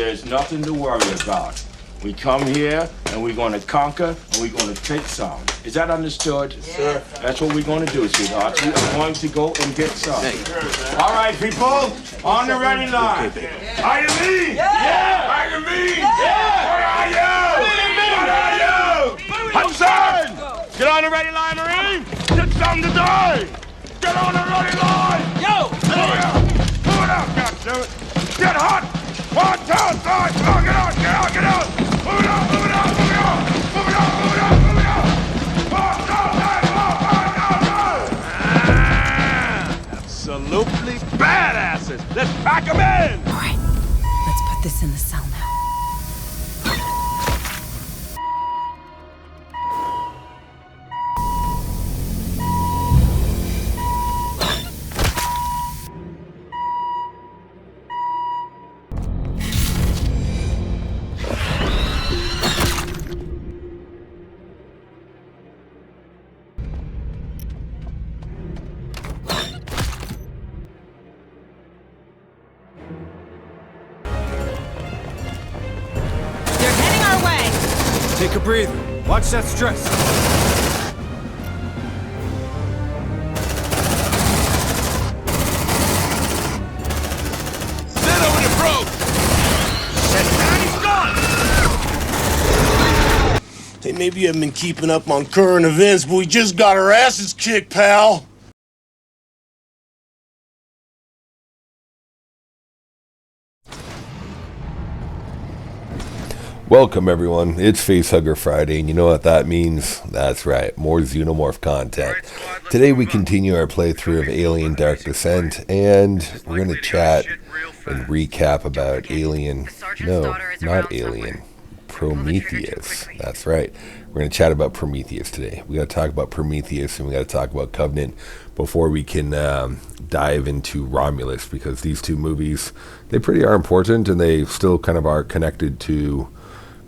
there's nothing to worry about. We come here, and we're going to conquer, and we're going to take some. Is that understood? Yes, sir. That's what we're going to do, sweetheart. We are going to go and get some. All right, people, on the ready line. Are you me? Yeah! Are you me? Yeah! What are you? What are you? Hudson! Get on the ready line, Marine! Get some today! Get on the ready line! Yo! Move it up, goddammit! Get hot! 1, 2, 3, go, get out, get out, get out! Move it up, move it up, move it up! Move it up, move it up, move it up! 1, 2, 3, 4, 5, 9, 9! Absolutely badasses! Let's pack them in! All right, let's put this in the cell now. Take a breather. Watch that stress. Sit over the broke! Shit, man, he's gone! Hey, maybe you haven't been keeping up on current events, but we just got our asses kicked, pal. Welcome everyone, it's Facehugger Friday, and you know what that means? That's right, more Xenomorph content. Today we continue our playthrough of Alien Dark Descent, and we're going to chat and recap about Alien, no, not Alien, Prometheus. That's right, we're going to chat about Prometheus today. We got to talk about Prometheus and we got to talk about Covenant before we can dive into Romulus, because these two movies, they pretty are important and they still kind of are connected to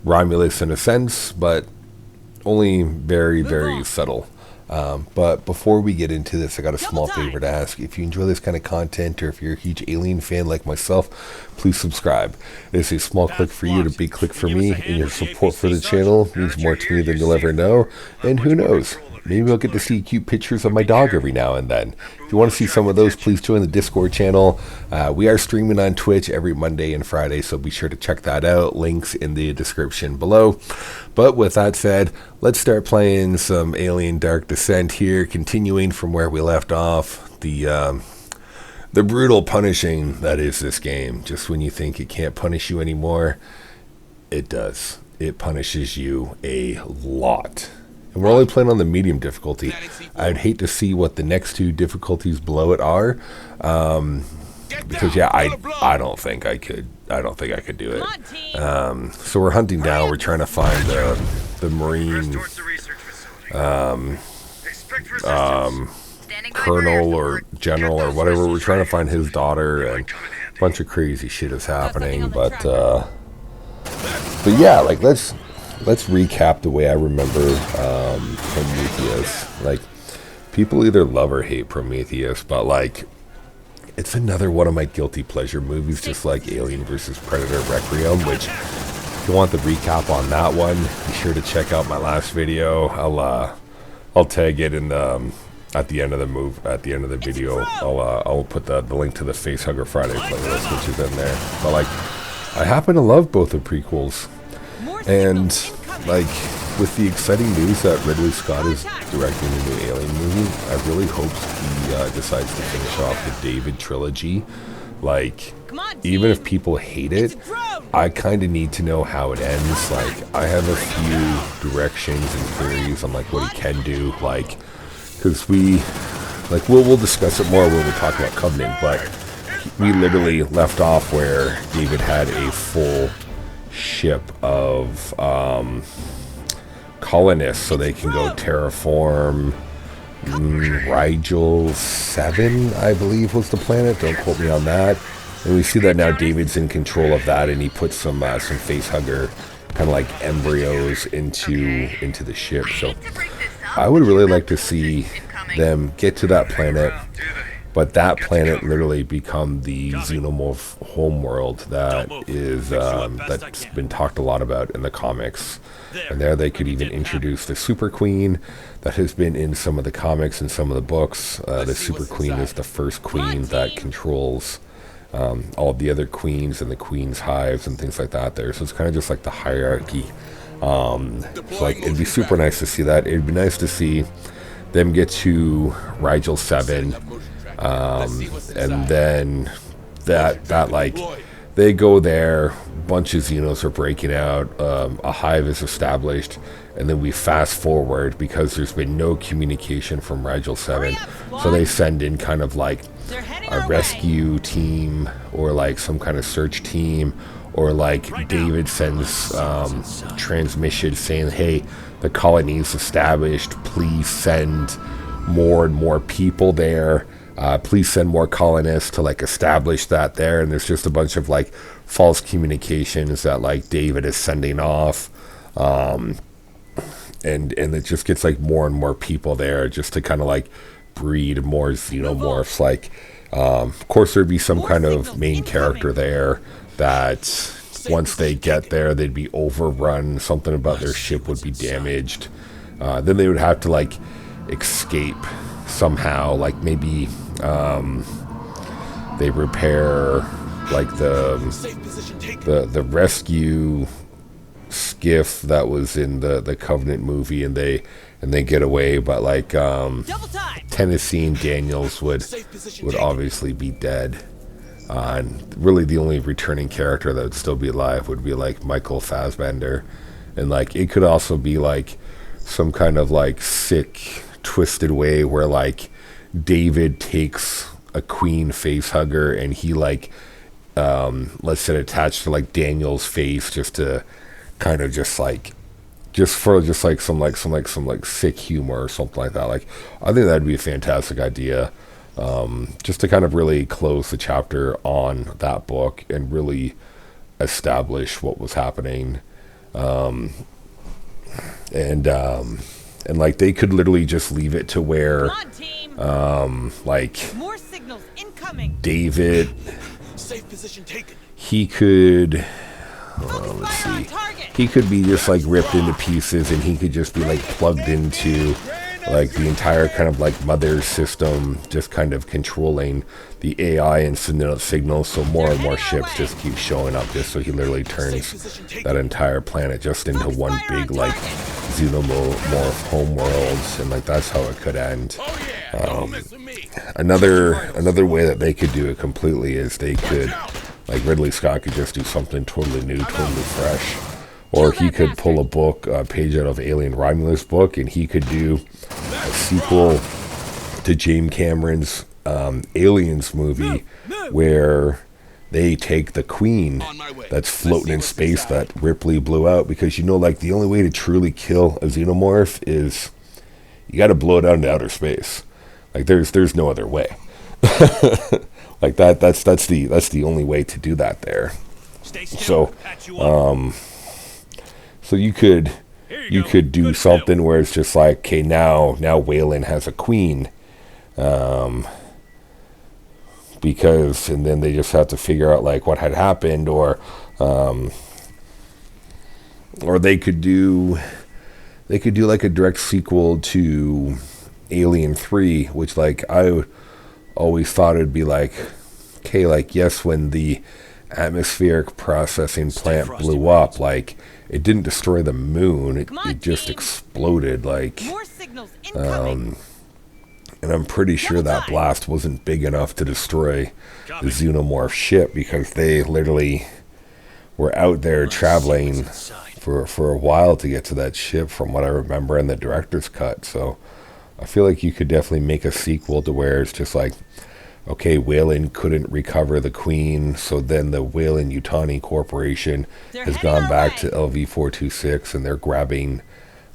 Romulus in a sense, but only very, very subtle. But before we get into this, I got a small favor to ask. If you enjoy this kind of content, or if you're a huge Alien fan like myself, please subscribe. It's a small click for you, a big click for me, and your support for the channel means more to me than you'll ever know. And who knows, maybe I'll get to see cute pictures of my dog every now and then. If you want to see some of those, please join the Discord channel. We are streaming on Twitch every Monday and Friday, so be sure to check that out. Links in the description below. But with that said, let's start playing some Alien Dark Descent here, continuing from where we left off. The brutal punishing that is this game. Just when you think it can't punish you anymore, it does. It punishes you a lot. And we're only playing on the medium difficulty. I'd hate to see what the next two difficulties below it are, because yeah, I don't think I could. I don't think I could do it. So we're hunting down. We're trying to find the Marine colonel or general or whatever. We're trying to find his daughter, and a bunch of crazy shit is happening. But yeah, like let's recap the way I remember Prometheus. Like, people either love or hate Prometheus, but like, it's another one of my guilty pleasure movies, just like Alien vs. Predator Requiem, which, if you want the recap on that one, be sure to check out my last video. I'll tag it in the at the end of the video. I'll put the link to the Facehugger Friday playlist, which is in there. But like, I happen to love both the prequels. And like, with the exciting news that Ridley Scott is directing a new Alien movie, I really hope he decides to finish off the David trilogy. Like, even if people hate it, I kind of need to know how it ends. Like, I have a few directions and theories on like what he can do. Like, because we'll discuss it more when we talk about Covenant. But we literally left off where David had a full ship of colonists, so they can go terraform Rigel 7, I believe was the planet. Don't quote me on that. And we see that now David's in control of that, and he puts some facehugger kind of like embryos into the ship. So I would really like to see them get to that planet, but that planet literally become the Xenomorph homeworld that is that's been talked a lot about in the comics. And there they could even introduce the Super Queen that has been in some of the comics and some of the books. The Super Queen is the first queen that controls all of the other queens and the queen's hives and things like that there. So it's kind of just like the hierarchy. Like it'd be super nice to see that. It'd be nice to see them get to Rigel 7, and then that like they go there, bunch of Xenos are breaking out, a hive is established, and then we fast forward because there's been no communication from Rigel 7, so they send in kind of like a rescue team or like some kind of search team, or like David sends transmission saying, hey, the colony's established, please send more and more people there, please send more colonists to like establish that there. And there's just a bunch of like false communications that like David is sending off, and it just gets like more and more people there just to kind of like breed more Xenomorphs. Like of course there'd be some kind of main character there that once they get there they'd be overrun, something about their ship would be damaged, then they would have to like escape somehow, like maybe they repair like the rescue skiff that was in the Covenant movie, and they get away, but like Tennessee and Daniels would obviously be dead. And really the only returning character that would still be alive would be like Michael Fassbender. And like it could also be like some kind of like sick twisted way where like David takes a queen face hugger and he like lets it attached to like Daniel's face just to kind of just some sick humor or something like that. Like I think that'd be a fantastic idea. Just to kind of really close the chapter on that book and really establish what was happening. And like they could literally just leave it to where like More signals incoming. David, he could let's see, he could be just like ripped into pieces, and he could just be like plugged into like the entire kind of like mother system, just kind of controlling the AI and signals, so more and more ships just keep showing up, just so he literally turns that entire planet just into one big like Xenomorph homeworld, and like that's how it could end. Another way that they could do it completely is they could, like Ridley Scott could just do something totally new, totally fresh. Or he could pull a page out of Alien Romulus book, and he could do a sequel to James Cameron's Aliens movie, where they take the queen that's floating in space that Ripley blew out, because like the only way to truly kill a Xenomorph is you got to blow it out into outer space. Like there's no other way. Like that's the only way to do that there. So you could do something where it's just like, okay, now Weyland has a queen, because, and then they just have to figure out like what had happened, or they could do like a direct sequel to Alien 3, which like I always thought it'd be like, okay, like yes, when the atmospheric processing plant blew up, like it didn't destroy the moon, it just exploded, like and I'm pretty sure that blast wasn't big enough to destroy the Xenomorph ship, because they literally were out there traveling for a while to get to that ship, from what I remember in the director's cut. So I feel like you could definitely make a sequel to where it's just like, okay, Weyland couldn't recover the queen, so then the Weyland-Yutani Corporation has gone back to LV-426, and they're grabbing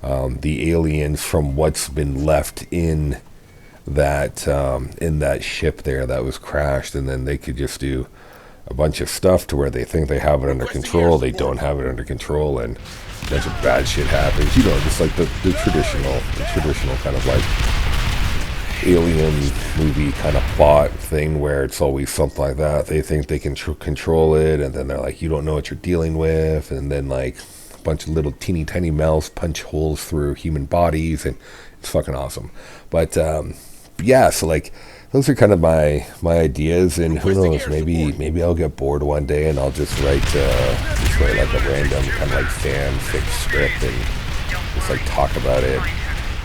the aliens from what's been left in that ship there that was crashed, and then they could just do a bunch of stuff to where they think they have it under control, they don't have it under control, and a bunch of bad shit happens. Just like the traditional kind of like alien movie kind of plot thing where it's always something like that. They think they can control it, and then they're like, you don't know what you're dealing with, and then like a bunch of little teeny tiny mouths punch holes through human bodies, and it's fucking awesome. But yeah, so like those are kind of my ideas, and who knows, maybe I'll get bored one day and I'll just write like a random kind of like fanfic script and just like talk about it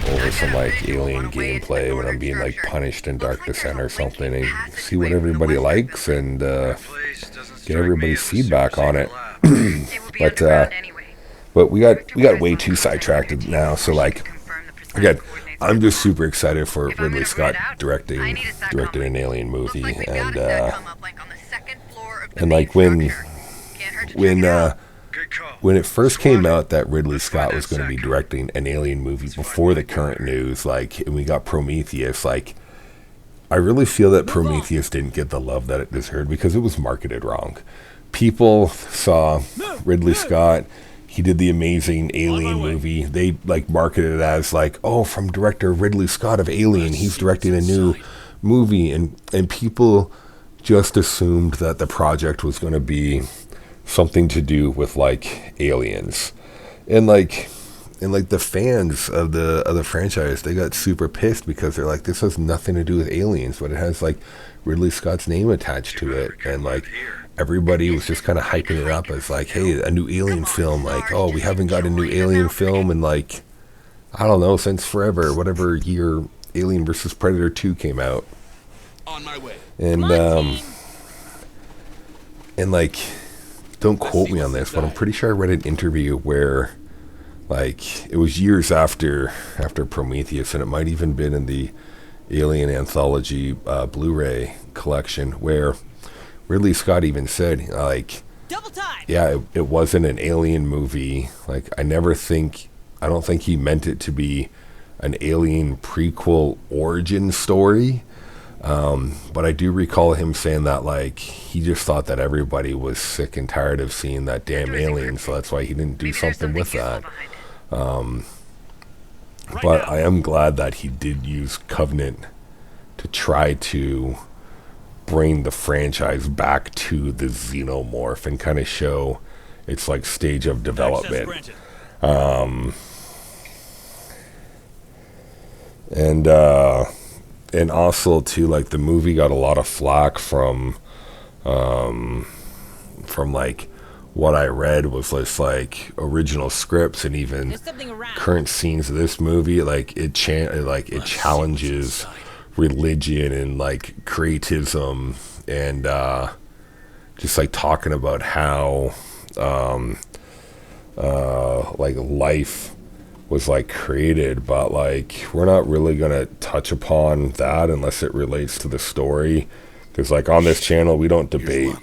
over some like alien gameplay when I'm being like punished in Dark Descent or something, and see what everybody likes and get everybody's feedback on it. But we got way too sidetracked now. So like again, I'm just super excited for Ridley Scott directed an alien movie, and like when it first came out that Ridley Scott was going to be directing an alien movie before the current news, like, and we got Prometheus, like, I really feel that Prometheus didn't get the love that it deserved because it was marketed wrong. People saw Ridley Scott, he did the amazing Alien movie. They like marketed it as like, oh, from director Ridley Scott of Alien, he's directing a new movie, and people just assumed that the project was going to be something to do with like aliens, and like the fans of the franchise, they got super pissed because they're like, this has nothing to do with aliens, but it has like Ridley Scott's name attached to it, and like everybody was just kind of hyping it up as like, hey, a new alien film, like, oh, we haven't got a new alien film in like, I don't know, since forever, whatever year Alien vs. Predator 2 came out. On my way. And like, don't quote me on this, but I'm pretty sure I read an interview where like it was years after Prometheus, and it might even been in the Alien Anthology Blu-ray collection, where Ridley Scott even said, like, yeah, it wasn't an alien movie. Like, I don't think he meant it to be an alien prequel origin story. But I do recall him saying that, like, he just thought that everybody was sick and tired of seeing that damn alien, so that's why he didn't do something with that. But I am glad that he did use Covenant to try to bring the franchise back to the Xenomorph and kind of show its like stage of development. And also too, like, the movie got a lot of flack from like what I read was just like original scripts and even current scenes of this movie. Like it challenges religion and like creatism, and just like talking about how like life was like created, but like we're not really gonna touch upon that unless it relates to the story, because like on this channel we don't debate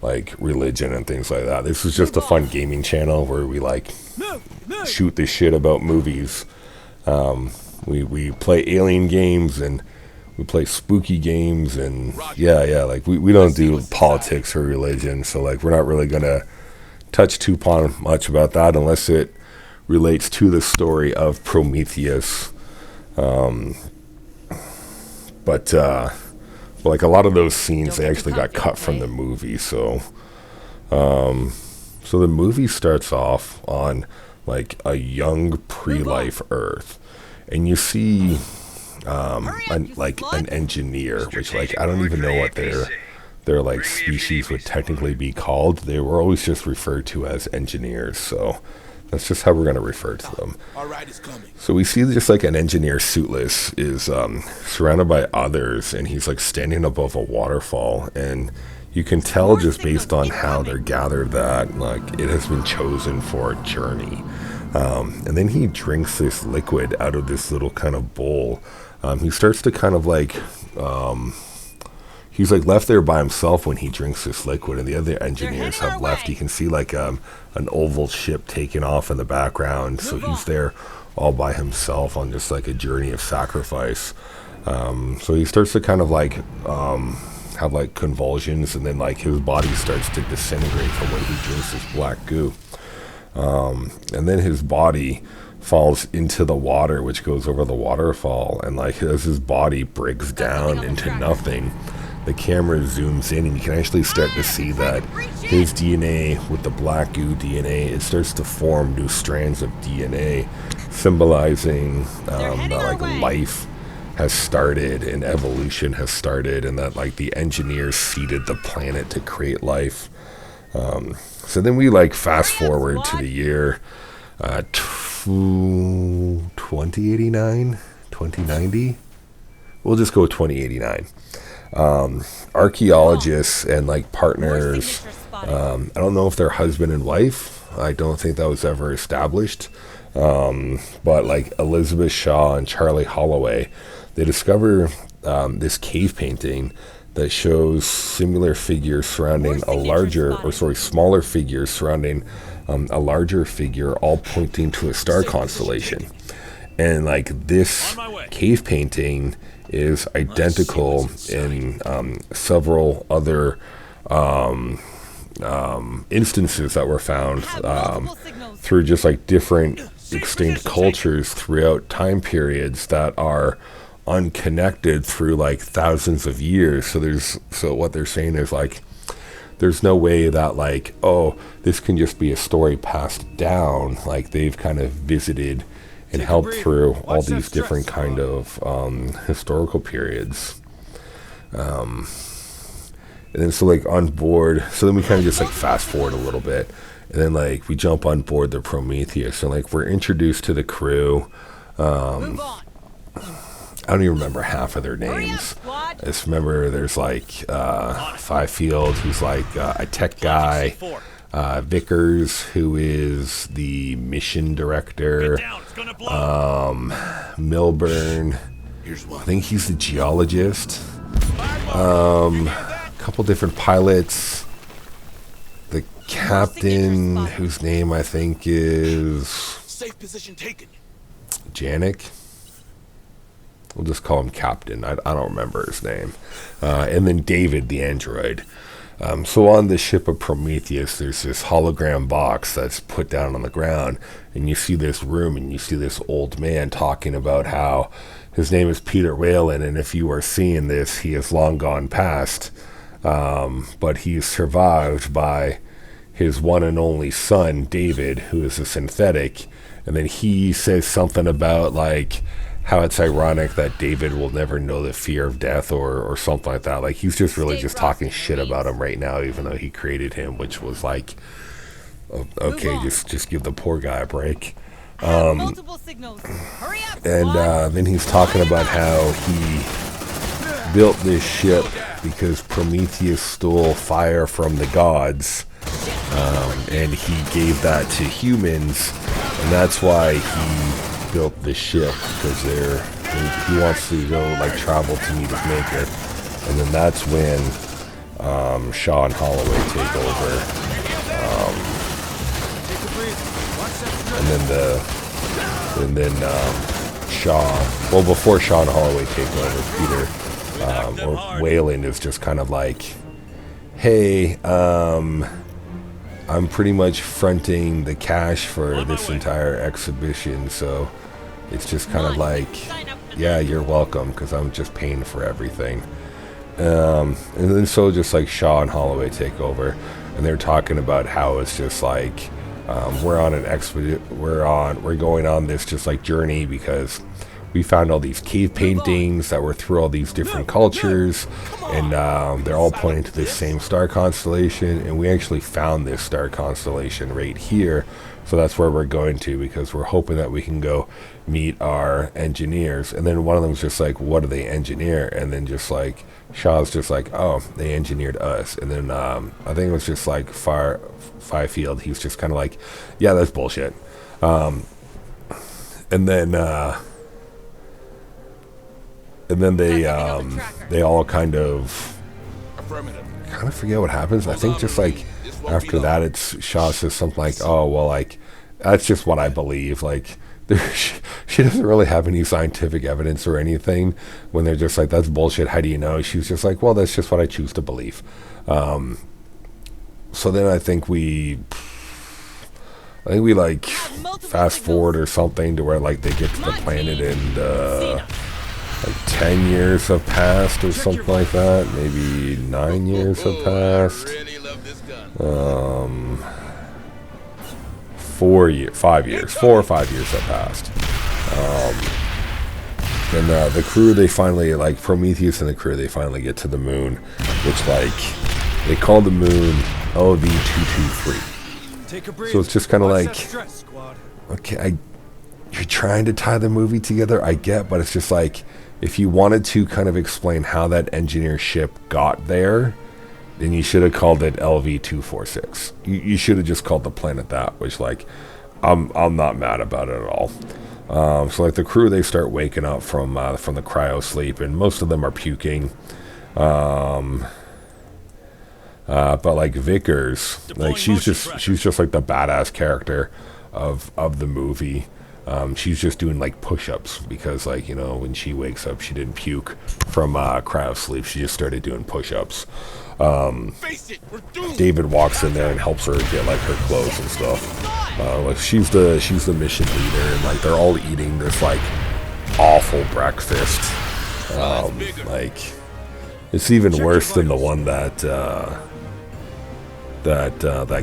like religion and things like that. This is just a fun gaming channel where we like shoot the shit about movies. We play alien games and we play spooky games, and yeah, like we don't do politics or religion, so like we're not really gonna touch too much about that unless it relates to the story of Prometheus. But like a lot of those scenes, they actually got cut from the movie. So the movie starts off on like a young pre-life Earth, and you see an engineer, which like I don't even know what their like species would technically be called. They were always just referred to as engineers, so that's just how we're going to refer to them. So we see just like an engineer, suitless, is surrounded by others, and he's like standing above a waterfall, and you can tell just based on how they're gathered that like it has been chosen for a journey. And then he drinks this liquid out of this little kind of bowl. He starts to kind of like he's like left there by himself when he drinks this liquid, and the other engineers have left. You can see like an oval ship taking off in the background, so he's there all by himself on just like a journey of sacrifice. So he starts to kind of like have like convulsions, and then like his body starts to disintegrate from when he drinks this black goo. And then his body falls into the water, which goes over the waterfall, and like as his body breaks down into nothing, the camera zooms in and you can actually start to see that his DNA with the black goo DNA, it starts to form new strands of DNA, symbolizing that like life has started and evolution has started, and that like the engineers seeded the planet to create life. So then we like fast forward to the year 2089, 2090. We'll just go 2089. Archaeologists and like partners, I don't know if they're husband and wife. I don't think that was ever established. But like Elizabeth Shaw and Charlie Holloway, they discover this cave painting that shows similar figures surrounding smaller figures surrounding a larger figure, all pointing to a star constellation. And like this cave painting is identical in several other instances that were found through just like different extinct cultures throughout time periods that are unconnected through like thousands of years. So what they're saying is like there's no way that like, oh, this can just be a story passed down. Like they've kind of visited and helped through all these different kind of historical periods. And then so like on board, so then we kind of just like fast forward a little bit, and then like we jump on board the Prometheus, and like we're introduced to the crew. I don't even remember half of their names. I just remember there's like Fifield, who's like a tech guy, Vickers, who is the mission director, Milburn, I think he's the geologist, a couple different pilots, the captain, whose name I think is Safe position taken. Janik. We'll just call him Captain. I don't remember his name. And then David, the android. So on the ship of Prometheus, there's this hologram box that's put down on the ground, and you see this room, and you see this old man talking about how his name is Peter Whalen, and if you are seeing this, he is long gone past, but he's survived by his one and only son, David, who is a synthetic. And then he says something about like how it's ironic that David will never know the fear of death or something like that. Like he's just really just talking shit about him right now, even though he created him, which was like, okay, just give the poor guy a break. Multiple signals. Hurry up, And then he's talking about how he built this ship because Prometheus stole fire from the gods, and he gave that to humans, and that's why he built this ship, because he wants to go like travel to meet his maker. And then that's when Shaw and Holloway take over, and then Shaw, well, before Shaw and Holloway take over, Peter or Wayland is just kind of like, hey, I'm pretty much fronting the cash for this entire exhibition, so it's just kind of like, yeah, you're welcome, because I'm just paying for everything. And then so just like Shaw and Holloway take over, and they're talking about how it's just like we're on an we're going on this just like journey because we found all these cave paintings that were through all these different cultures, and they're all pointing to this same star constellation, and we actually found this star constellation right here, so that's where we're going to, because we're hoping that we can go meet our engineers. And then one of them's just like, what do they engineer? And then just like Shaw's just like, oh, they engineered us. And then I think it was just like Fifield, he's just kind of like, yeah, that's bullshit. And then they all kind of forget what happens. I think just like after that, it's Shaw says something like, oh, well, like that's just what I believe. Like she doesn't really have any scientific evidence or anything. When they're just like, that's bullshit, how do you know? She's just like, well, that's just what I choose to believe. So then I think we I think we like fast forward or something to where like they get to the planet and like 10 years have passed or something like that. Maybe 9 years have passed. 4 or 5 years have passed. And the crew, they finally, like Prometheus and the crew, they finally get to the moon, which like they call the moon LV-223. So it's just kind of like, okay, you're trying to tie the movie together, I get, but it's just like, if you wanted to kind of explain how that engineer ship got there, then you should have called it LV-246. You should have just called the planet that, which like, I'm not mad about it at all. So like the crew, they start waking up from the cryo sleep, and most of them are puking. But like Vickers, like she's just like the badass character of the movie. She's just doing like push-ups because, like, you know, when she wakes up, she didn't puke from cryo sleep. She just started doing push-ups. David walks in there and helps her get like her clothes and stuff. Like she's the mission leader, and like they're all eating this like awful breakfast. Like it's even worse than the one that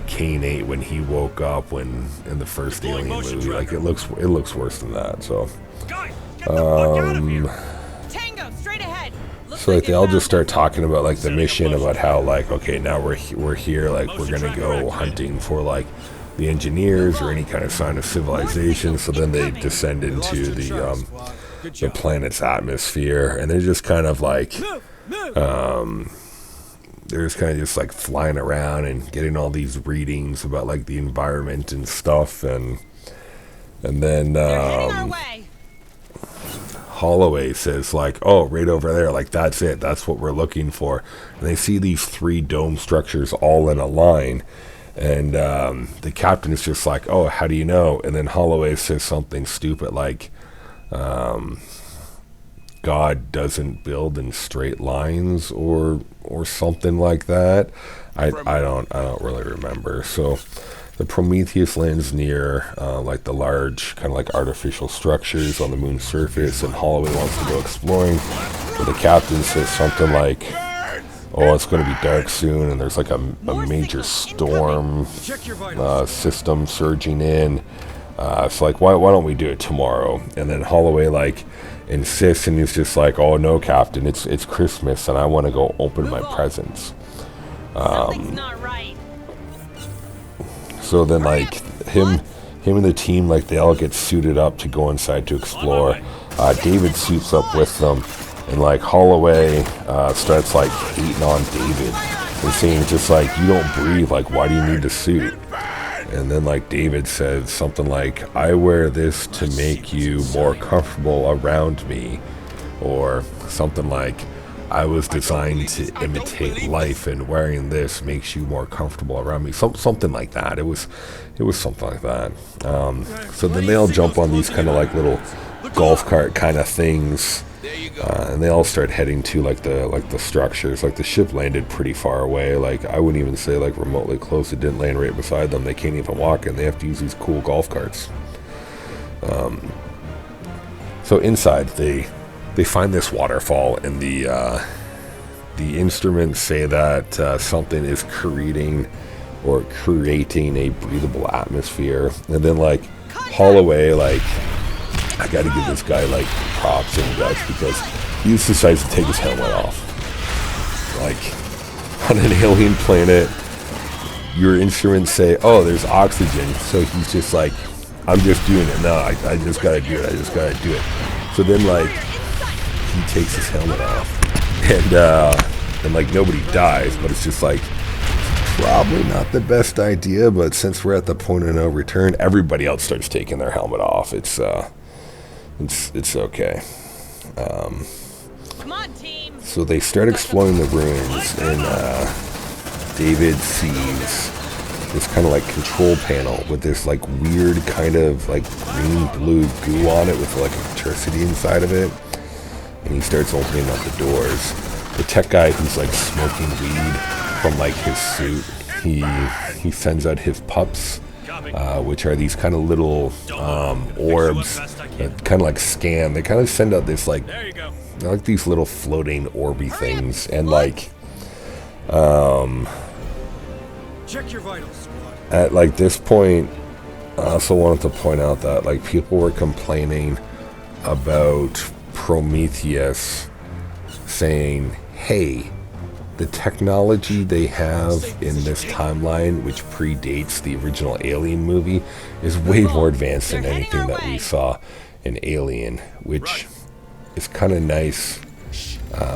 Kane ate when he woke up in the first Alien movie. Like it looks worse than that. So so like they all just start talking about like the mission, about how like, okay, now we're here, like we're gonna go hunting for like the engineers or any kind of sign of civilization. So then they descend into the planet's atmosphere, and they're just kind of like they're just kind of just like flying around and getting all these readings about like the environment and stuff, and then Holloway says like, oh, right over there, like that's it, that's what we're looking for. And they see these 3 dome structures all in a line, and the captain is just like, oh, how do you know? And then Holloway says something stupid like, God doesn't build in straight lines or something like that. I don't really remember. So the Prometheus lands near like the large kind of like artificial structures on the moon's surface, and Holloway wants to go exploring, but the captain says something like, oh, it's going to be dark soon, and there's like a major storm system surging in. It's like, why don't we do it tomorrow? And then Holloway like insists, and he's just like, oh no, Captain, it's Christmas, and I want to go open my presents. So then like him and the team, like they all get suited up to go inside to explore. David suits up with them, and like Holloway starts like hating on David and saying just like, you don't breathe, like why do you need the suit? And then like David says something like, I wear this to make you more comfortable around me, or something like, I was designed to imitate life, and wearing this makes you more comfortable around me. Something like that. It was something like that. So then they all jump on these kind of like little golf cart kind of things, and they all start heading to like the structures. Like the ship landed pretty far away. Like I wouldn't even say like remotely close. It didn't land right beside them. They can't even walk, and they have to use these cool golf carts. So inside they find this waterfall, and the instruments say that something is creating a breathable atmosphere. And then like Holloway, like, I gotta give this guy like props and guts, because he just decides to take his helmet off. Like on an alien planet, your instruments say, oh, there's oxygen, so he's just like, I'm just doing it. No, I just gotta do it. So then like he takes his helmet off, and like nobody dies, but it's just like probably not the best idea. But since we're at the point of no return, everybody else starts taking their helmet off. It's okay. Come on, team. So they start exploring the ruins, and David sees this kind of like control panel with this like weird kind of like green blue goo on it with like electricity inside of it, and he starts opening up the doors. The tech guy, who's like smoking weed from like his suit, he sends out his pups, which are these kind of little orbs that kind of like scan. They kind of send out this like, they're like these little floating orby things, and like Check your vitals, squad. at like this point, I also wanted to point out that like people were complaining about Prometheus, saying, hey, the technology they have in this timeline, which predates the original Alien movie, is way more advanced than anything that we saw in Alien, which is kind of nice.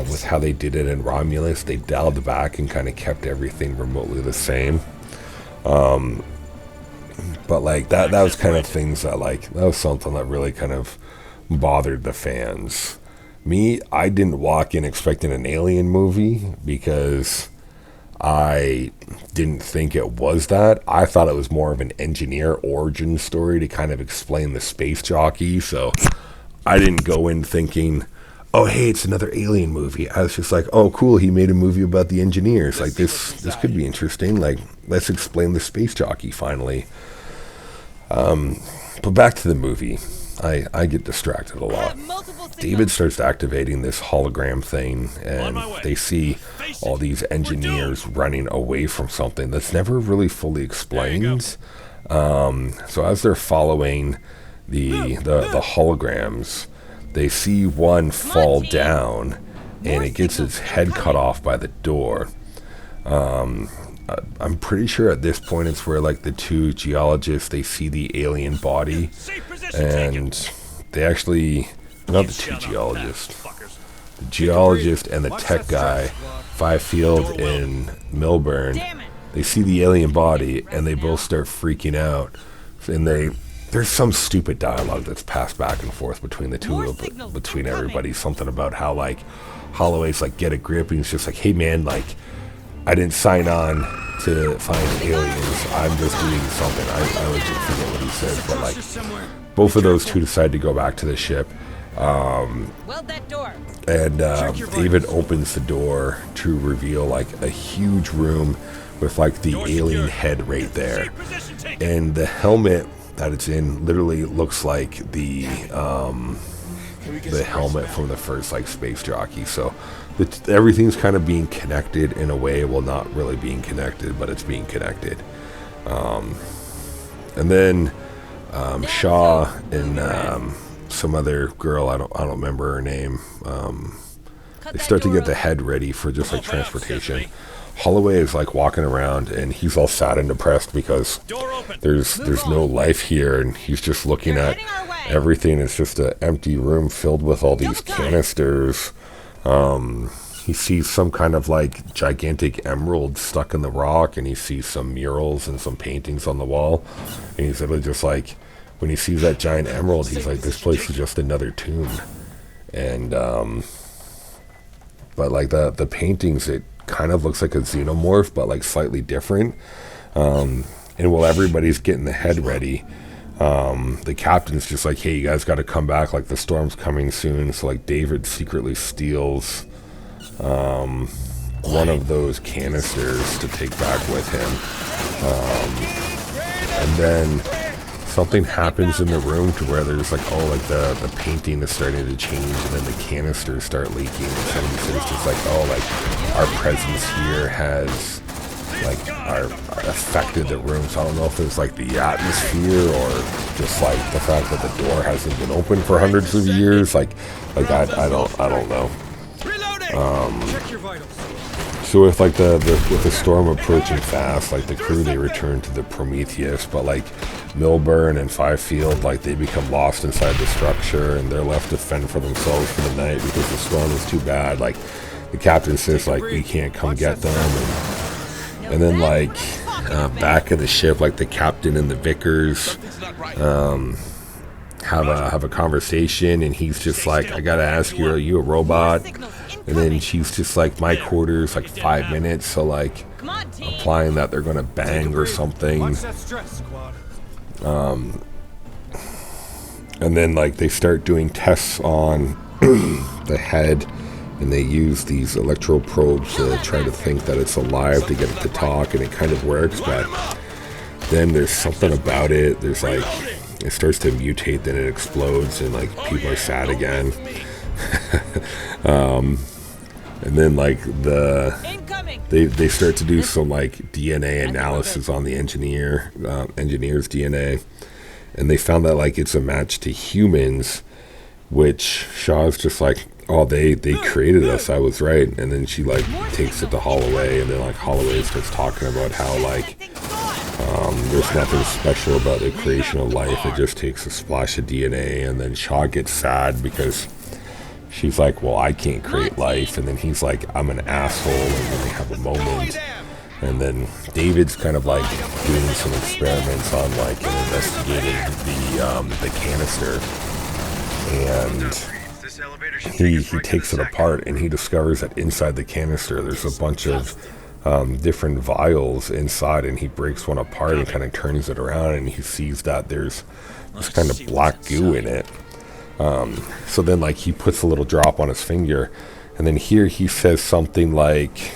With how they did it in Romulus, they dialed back and kind of kept everything remotely the same. But like that was kind of things that like, that was something that really kind of bothered the fans. Me, I didn't walk in expecting an Alien movie because I didn't think it was that. I thought it was more of an engineer origin story to kind of explain the space jockey. So I didn't go in thinking, oh, hey, it's another Alien movie. I was just like, oh, cool, he made a movie about the engineers. Like, this could be interesting. Like, let's explain the space jockey finally. But back to the movie. I get distracted a lot. David starts activating this hologram thing, and they see all these engineers running away from something that's never really fully explained. So as they're following the holograms, they see one fall down, and it gets its head cut off by the door. I'm pretty sure at this point it's where like the two geologists, they see the alien body, and they actually, not the two geologists, the geologist and the tech guy, Fifield and Milburn, they see the alien body and they both start freaking out, and there's some stupid dialogue that's passed back and forth between the two of them, between everybody. Something about how like Holloway's like, get a grip, and he's just like, hey man, like I didn't sign on to find aliens. I'm just doing something. I legit forget what he said, but like both of those two decide to go back to the ship. And David opens the door to reveal like a huge room with like the alien head right there, and the helmet that it's in literally looks like the helmet from the first like space jockey. So everything's kind of being connected in a way. Well, not really being connected, but it's being connected. And then Shaw and some other girl, I don't remember her name, they start to get the head ready for just like transportation. Holloway is like walking around and he's all sad and depressed because there's no life here, and he's just looking at everything. It's just an empty room filled with all these canisters. He sees some kind of like gigantic emerald stuck in the rock, and he sees some murals and some paintings on the wall, and he's literally just like, when he sees that giant emerald, he's like, this place is just another tomb. And but like the paintings, it kind of looks like a xenomorph, but like slightly different. And while everybody's getting the head ready, the captain's just like, hey, you guys got to come back, like the storm's coming soon. So like David secretly steals one of those canisters to take back with him, and then something happens in the room to where there's like, oh, like the painting is starting to change, and then the canisters start leaking, and somebody says just like, oh, like our presence here has like affected the room. So I don't know if it's like the atmosphere or just like the fact that the door hasn't been open for hundreds of years. Like I don't know. So with like with the storm approaching fast, like the crew, they return to the Prometheus, but like Milburn and Fifield, like they become lost inside the structure, and they're left to fend for themselves for the night because the storm is too bad. Like the captain says, like, we can't come get them, and then like back of the ship, like the captain and the Vickers have a conversation, and he's just like, I gotta ask you, are you a robot? And then she's just like, my quarters, like 5 minutes, so like implying that they're gonna bang or something. And then like they start doing tests on the head, and they use these electro probes to try to think that it's alive to get it to talk, and it kind of works, but then there's something about it. There's like, it starts to mutate, then it explodes, and like people are sad again. And then like they start to do some like DNA analysis on the engineer's DNA, and they found that like it's a match to humans, which Shaw's just like, oh, they created us, I was right. And then she like takes it to Holloway, and then like Holloway starts talking about how like there's nothing special about the creation of life, it just takes a splash of DNA. And then Shaw gets sad because she's like, well, I can't create life. And then he's like, I'm an asshole. And then they have a moment. And then David's kind of like doing some experiments on like investigating the canister. And he takes it apart, and he discovers that inside the canister there's a bunch of different vials inside, and he breaks one apart and kind of turns it around, and he sees that there's this kind of black goo in it. So then like he puts a little drop on his finger, and then here he says something like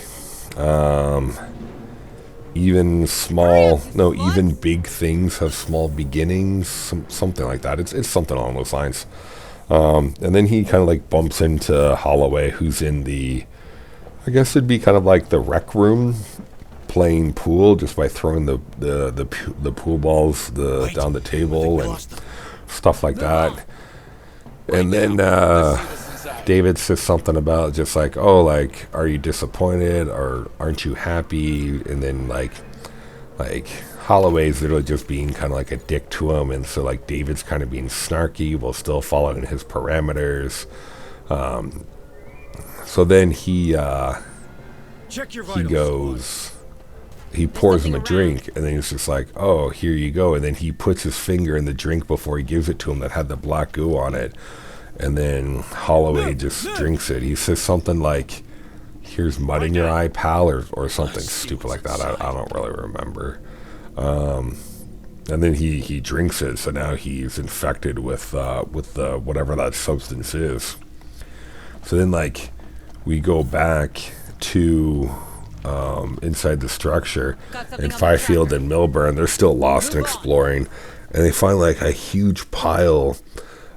even big things have small beginnings, something like that. It's something along those lines. And then he kind of like bumps into Holloway, who's in the, I guess it'd be kind of like the rec room, playing pool just by throwing the pool balls down the table and stuff like that. And then David says something about just like, oh, like, are you disappointed or aren't you happy? And then like Holloway's literally just being kind of like a dick to him, and so like David's kind of being snarky while still following his parameters. So then he pours him a drink, and then he's just like, oh, here you go. And then he puts his finger in the drink before he gives it to him that had the black goo on it. And then Holloway just drinks it. He says something like, here's mud in your eye, pal, or something stupid like that. I don't really remember. And then he drinks it, so now he's infected with the whatever that substance is. So then like we go back to inside the structure, and Fifield and Milburn, they're still lost and exploring, and they find like a huge pile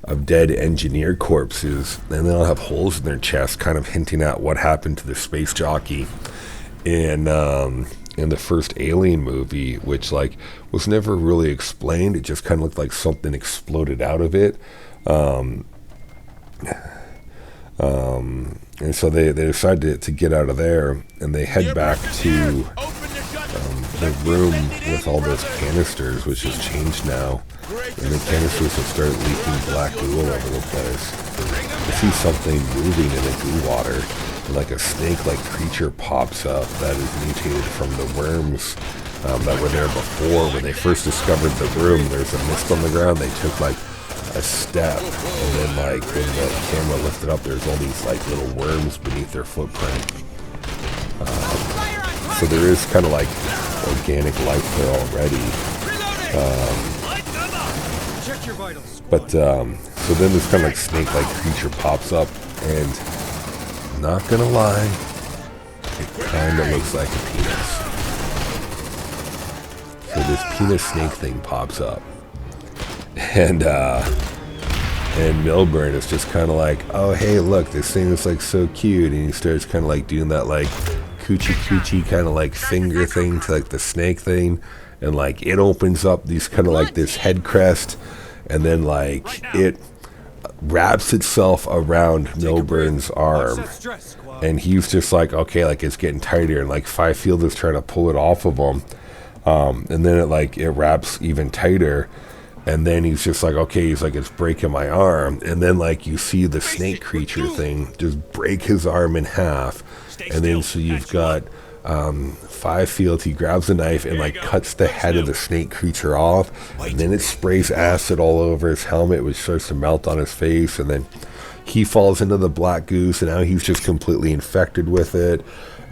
of dead engineer corpses, and they all have holes in their chest, kind of hinting at what happened to the space jockey in the first Alien movie, which like was never really explained. It just kind of looked like something exploded out of it. And so they decided to get out of there, and they head back to the room with all those canisters, which has changed now. And the canisters have started leaking black goo all over the place. You see something moving in the goo water, and like a snake-like creature pops up that is mutated from the worms that were there before. When they first discovered the room, there's a mist on the ground. They took like a step, and then like when the camera lifted up, there's all these like little worms beneath their footprint. So there is kind of like organic life there already. But so then this kind of like snake-like creature pops up, and not gonna lie, it kind of looks like a penis. So this penis snake thing pops up, and Milburn is just kind of like, oh hey, look, this thing is like so cute, and he starts kind of like doing that like coochie kind of like finger thing to like the snake thing, and like it opens up these kind of like this head crest, and then like it wraps itself around Milburn's arm, and he's just like, okay, like it's getting tighter, and like Fifield is trying to pull it off of him, and then it wraps even tighter, and then he's just like, okay, he's like, it's breaking my arm, and then like you see the snake creature thing just break his arm in half, and then so you've got Fifield, he grabs a knife and like cuts the head of the snake creature off, and then it sprays acid all over his helmet, which starts to melt on his face, and then he falls into the black goose, and now he's just completely infected with it.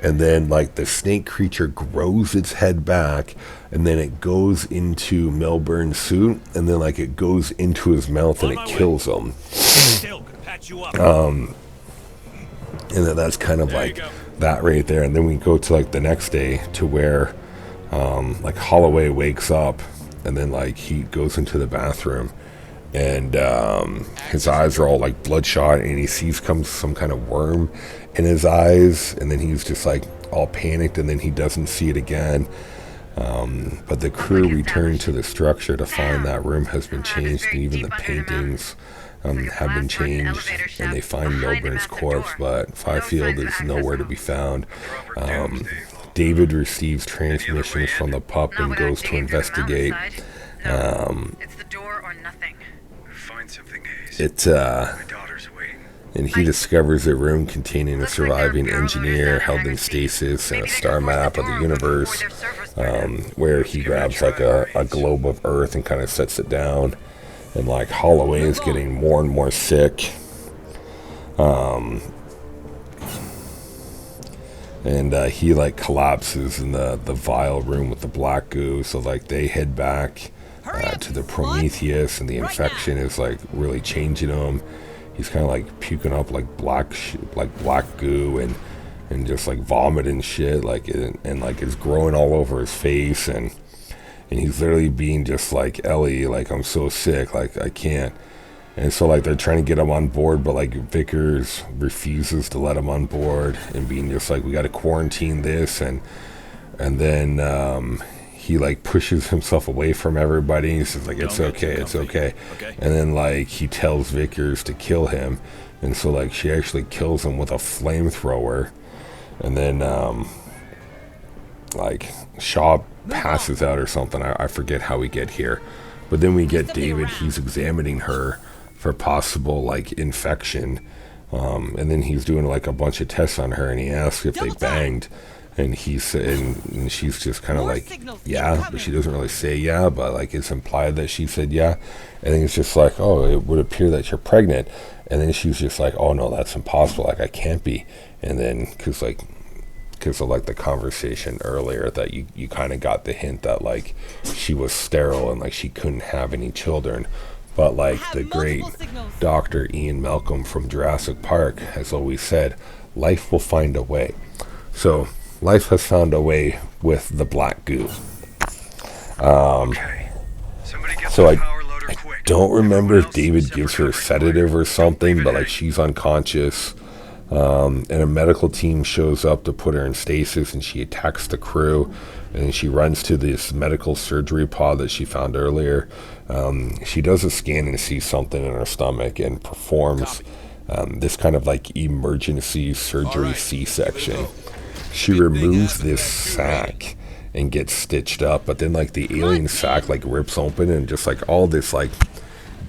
And then like the snake creature grows its head back, and then it goes into Milburn's suit, and then like it goes into his mouth and it kills him. And then that's kind of like that right there. And then we go to like the next day to where like Holloway wakes up, and then like he goes into the bathroom, and his eyes are all like bloodshot, and he sees some kind of worm in his eyes, and then he's just like all panicked, and then he doesn't see it again. But the crew return to the structure to find that room has been changed, and even the paintings have been changed, and they find Milburn's corpse, but Fifield is nowhere to be found. David receives transmissions from the pup and goes to investigate. It's the door or nothing. Find something, Hayes. My daughter's waiting. And he discovers a room containing a surviving engineer held in stasis and a star map of the universe, where he grabs like a globe of Earth and kind of sets it down. And like Holloway is getting more and more sick. And he like collapses in the vial room with the black goo. So like they head back to the Prometheus, and the infection is like really changing him. He's kind of like puking up like black goo and just like vomit and shit, like and like it's growing all over his face, and he's literally being just like, Ellie, like, I'm so sick, like I can't. And so like they're trying to get him on board, but like Vickers refuses to let him on board, and being just like, we got to quarantine this, and then he like pushes himself away from everybody. He says like, it's okay. And then like he tells Vickers to kill him, and so like she actually kills him with a flamethrower, and then like Shaw passes out or something. I forget how we get here, but then we get David. He's examining her for possible like infection, and then he's doing like a bunch of tests on her, and he asks if they banged. And and she's just kind of like, yeah, but she doesn't really say yeah, but like it's implied that she said yeah. And then it's just like, oh, it would appear that you're pregnant. And then she's just like, oh no, that's impossible, like I can't be. And then because of like the conversation earlier, that you kind of got the hint that like she was sterile and like she couldn't have any children. But like the great Dr. Ian Malcolm from Jurassic Park has always said, life will find a way. So life has found a way with the black goo. So I don't remember if David gives her a sedative or something, but like she's unconscious, and a medical team shows up to put her in stasis, and she attacks the crew, and she runs to this medical surgery pod that she found earlier. She does a scan and sees something in her stomach, and performs this kind of like emergency surgery C-section. She removes this sack and gets stitched up, but then like the alien sack like rips open, and just like all this like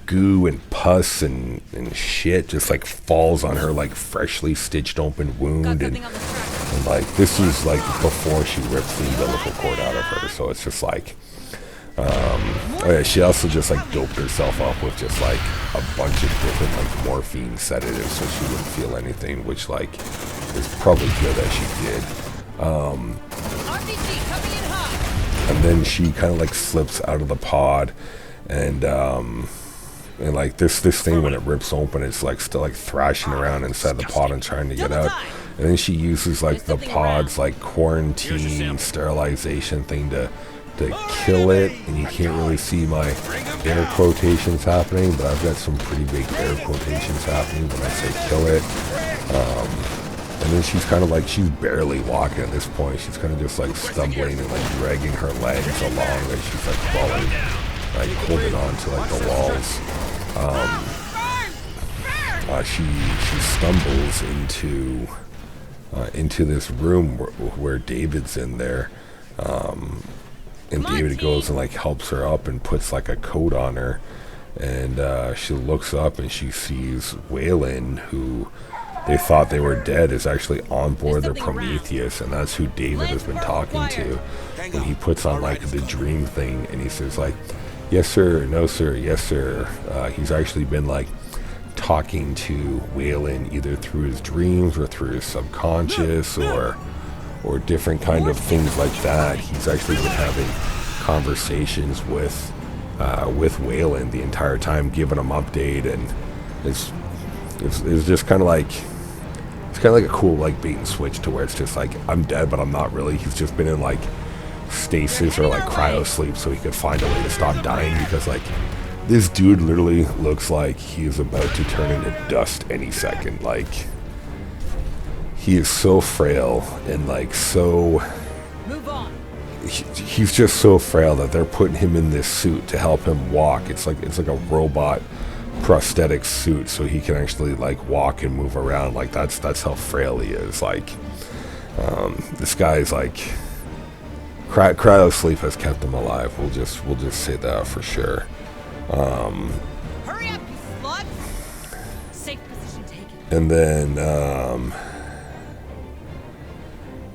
goo and pus and shit just like falls on her like freshly stitched open wound, and like this is like before she rips the umbilical cord out of her. So it's just like oh yeah, she also just like doped herself up with just like a bunch of different like morphine sedatives so she wouldn't feel anything, which like is probably good that she did. And then she kind of like slips out of the pod, and like this thing, when it rips open, it's like still like thrashing around inside the pod and trying to get out. And then she uses like the pod's like quarantine sterilization thing to kill it, and you can't really see my air quotations happening, but I've got some pretty big air quotations happening when I say kill it. And then she's kind of like, she's barely walking at this point. She's kind of just like stumbling and like dragging her legs along as she's like crawling, like holding on to like the walls. She stumbles into this room where David's in there. And David goes and like helps her up and puts like a coat on her, and she looks up and she sees Waylon, who they thought they were dead, is actually on board the Prometheus, and that's who David has been talking to. And he puts on like the dream thing, and he says like, yes sir, no sir, yes sir. He's actually been like talking to Waylon either through his dreams or through his subconscious or different kind of things like that. He's actually been having conversations with Waylon the entire time, giving him update, and it's just kind of like, it's kind of like a cool like bait and switch to where it's just like, I'm dead but I'm not really. He's just been in like stasis or like cryo sleep so he could find a way to stop dying, because like this dude literally looks like he is about to turn into dust any second. Like, he is so frail and like so... Move on. He's just so frail that they're putting him in this suit to help him walk. It's like a robot prosthetic suit so he can actually like walk and move around. Like that's how frail he is. Like, this guy's like... cryo sleep has kept him alive. We'll just say that for sure. Hurry up, you slut! Safe position taken. And then,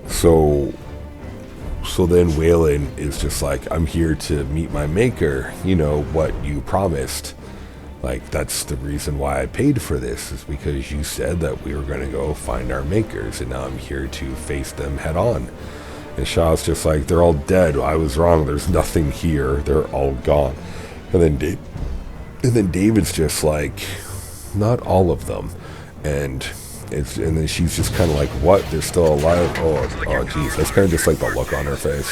so then Waylon is just like, I'm here to meet my maker, you know, what you promised. Like, that's the reason why I paid for this, is because you said that we were going to go find our makers, and now I'm here to face them head on. And Shaw's just like, they're all dead. I was wrong. There's nothing here. They're all gone. And then David's just like, not all of them. And then she's just kind of like, what? They're still alive? Oh, jeez. That's kind of just like the look on her face.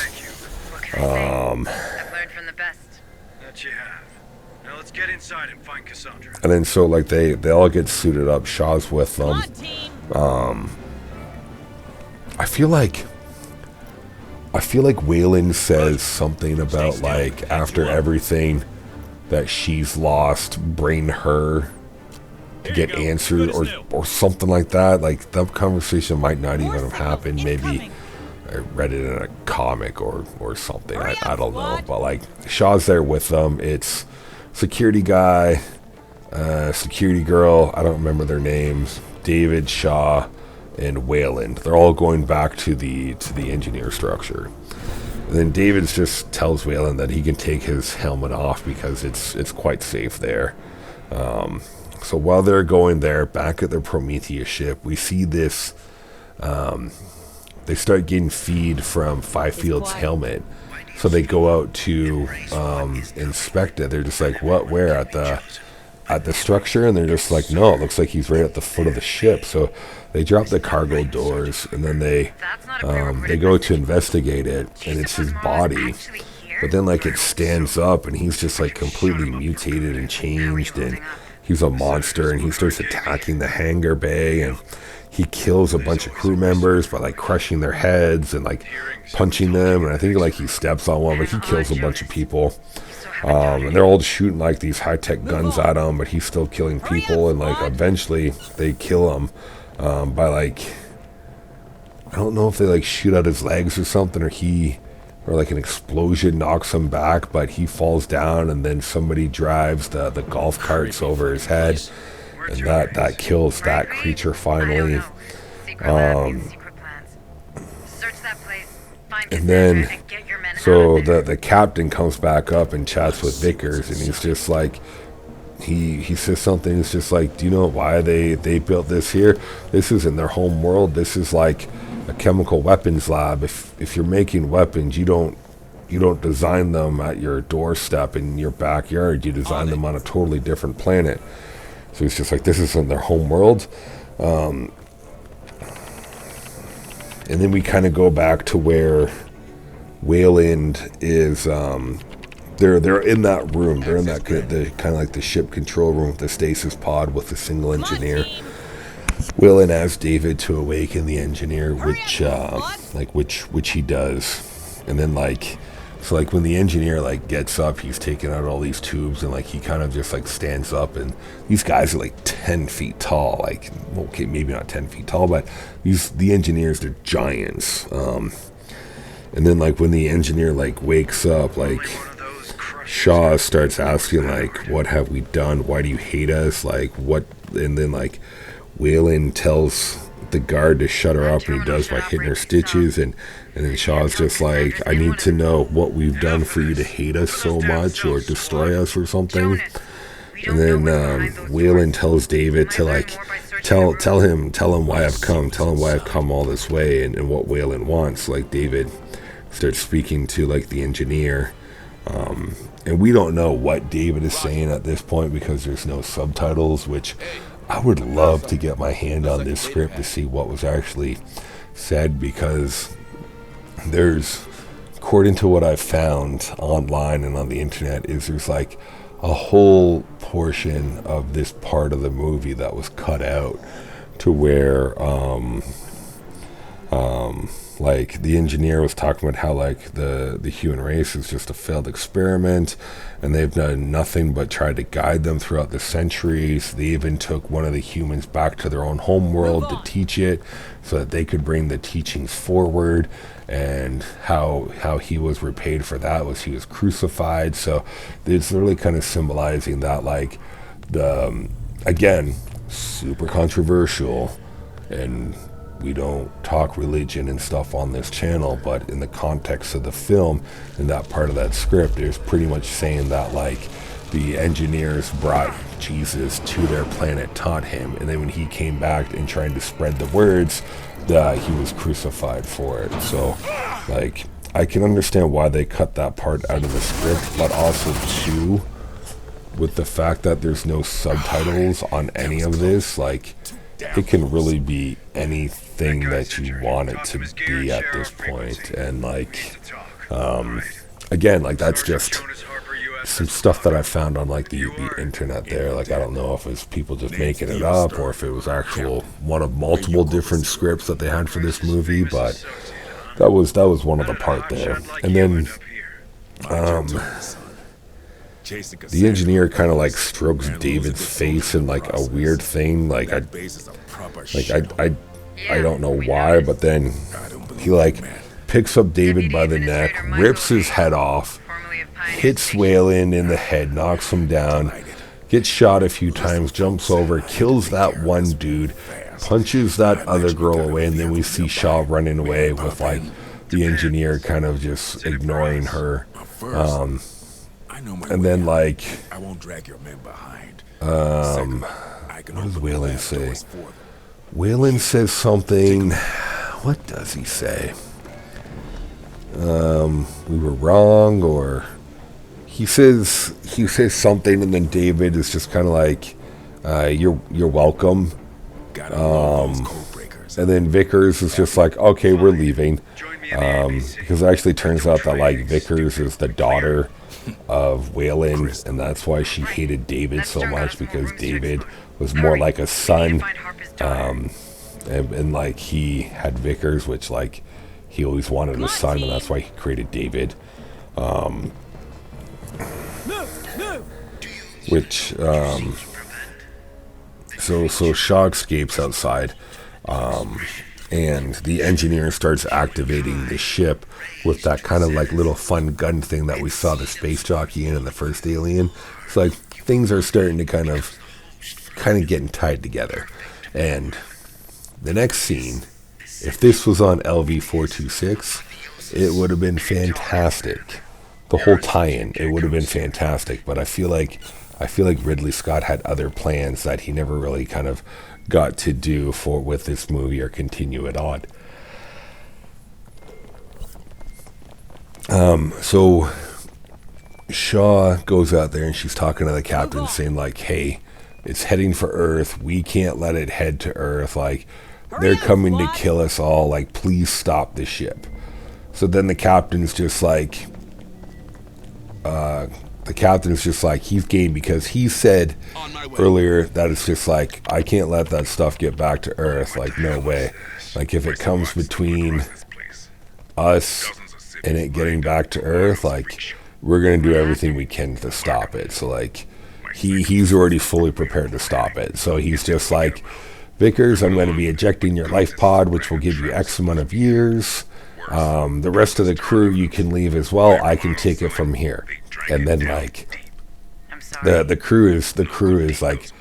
I've learned from the best. That you have. Now let's get inside and find Cassandra. And then so like they all get suited up. Shaw's with them. I feel like Waylon says something about like, after everything that she's lost, bring her to get answered or something like that. Like, that conversation might not even have happened. Maybe I read it in a comic or something. I don't know. But like, Shaw's there with them. It's security guy, security girl, I don't remember their names, David, Shaw, and Waylon. They're all going back to the engineer structure. And then David just tells Waylon that he can take his helmet off because it's quite safe there. So while they're going there, back at their Prometheus ship, we see this, they start getting feed from Fifield's helmet. So they go out to inspect it. They're just like, what, where? At the structure? And they're just like, no, it looks like he's right at the foot of the ship. So they drop the cargo doors, and then they go to investigate it, and it's his body. But then like it stands up, and he's just like completely mutated and changed, and he's a monster, and he starts attacking the hangar bay, and he kills a bunch of crew members by like crushing their heads and like punching them, and I think like he steps on one, but he kills a bunch of people. And they're all shooting like these high-tech guns at him, but he's still killing people, and like eventually they kill him by like, I don't know if they like shoot out his legs or something, or like an explosion knocks him back, but he falls down, and then somebody drives the golf carts over his head, and that kills that creature finally. And then so the captain comes back up and chats with Vickers, and he's just like, he says something. It's just like, do you know why they built this here? This is in their home world. This is like a chemical weapons lab. If you're making weapons, you don't design them at your doorstep in your backyard. You design them on a totally different planet. So he's just like, this is in their home world. And then we kind of go back to where Wayland is. They're in that room. They're in that the kind of like the ship control room with the stasis pod with the single engineer. Wayland asks David to awaken the engineer, which he does. And then like, so like when the engineer like gets up, he's taking out all these tubes, and like he kind of just like stands up, and these guys are like 10 feet tall. Like, okay, maybe not 10 feet tall, but the engineers, they're giants. And then like when the engineer like wakes up, like Shaw starts asking like, what have we done? Why do you hate us? Like what? And then like Wayland tells the guard to shut her up, and he does by hitting her stitches, and then Shaw's just like, I need to know what we've done for you to hate us so much or destroy us or something. And then Wayland tells David to like tell him why I've come all this way, and what Wayland wants. Like David starts speaking to like the engineer, and we don't know what David is saying at this point because there's no subtitles, which I would love to get my hand on this script to see what was actually said, because there's according to what I've found online and on the internet, is there's like a whole portion of this part of the movie that was cut out to where like the engineer was talking about how like the human race is just a failed experiment, and they've done nothing but tried to guide them throughout the centuries. They even took one of the humans back to their own home world to teach it so that they could bring the teachings forward, and how he was repaid for that was he was crucified. So it's really kind of symbolizing that, like, the again, super controversial, and we don't talk religion and stuff on this channel, but in the context of the film, in that part of that script, it's pretty much saying that, like, the engineers brought Jesus to their planet, taught him, and then when he came back and tried to spread the words, he was crucified for it. So, like, I can understand why they cut that part out of the script, but also, too, with the fact that there's no subtitles on any of this, like, it can really be anything that you want it to be at this point. And, like, again, like, that's just some stuff that I found on, like, the internet there. Like, I don't know if it's people just making it up or if it was actual one of multiple different scripts that they had for this movie, but that was one of the part there. And then the engineer kind of, like, strokes David's face in, like, a weird thing. Like, I don't know why, but then he, like, picks up David by the neck, rips his head off, hits Wayland in the head, knocks him down, gets shot a few times, jumps over, kills that one dude, punches that other girl away, and then we see Shaw running away with, like, the engineer kind of just ignoring her. And then, like, what does Wayland say? Wayland says something. What does he say? We were wrong, or he says something, and then David is just kind of like, you're welcome. And then Vickers is just like, okay, we're leaving. Because it actually turns out that, like, Vickers is the daughter of Wayland, and that's why she hated David so much, because David was more like a son, and like, he had Vickers, which, like, he always wanted a son, and that's why he created David. Which so Shaw escapes outside, and the engineer starts activating the ship with that kind of, like, little fun gun thing that we saw the space jockey in the first Alien. It's like things are starting to kind of getting tied together. And the next scene, if this was on LV-426, it would have been fantastic. The whole tie-in, it would have been fantastic. But I feel like Ridley Scott had other plans that he never really kind of got to do with this movie or continue it on. So Shaw goes out there and she's talking to the captain, saying, like, hey, it's heading for Earth. We can't let it head to Earth. Like, they're coming to kill us all. Like, please stop the ship. So then the captain's just like, he's game, because he said earlier that it's just like, I can't let that stuff get back to Earth. Like, no way. Like, if it comes between us and it getting back to Earth, like, we're going to do everything we can to stop it. So, like, he's already fully prepared to stop it. So he's just like, Vickers, I'm going to be ejecting your life pod, which will give you X amount of years. The rest of the crew, you can leave as well. I can take it from here. And then, like, the crew is like,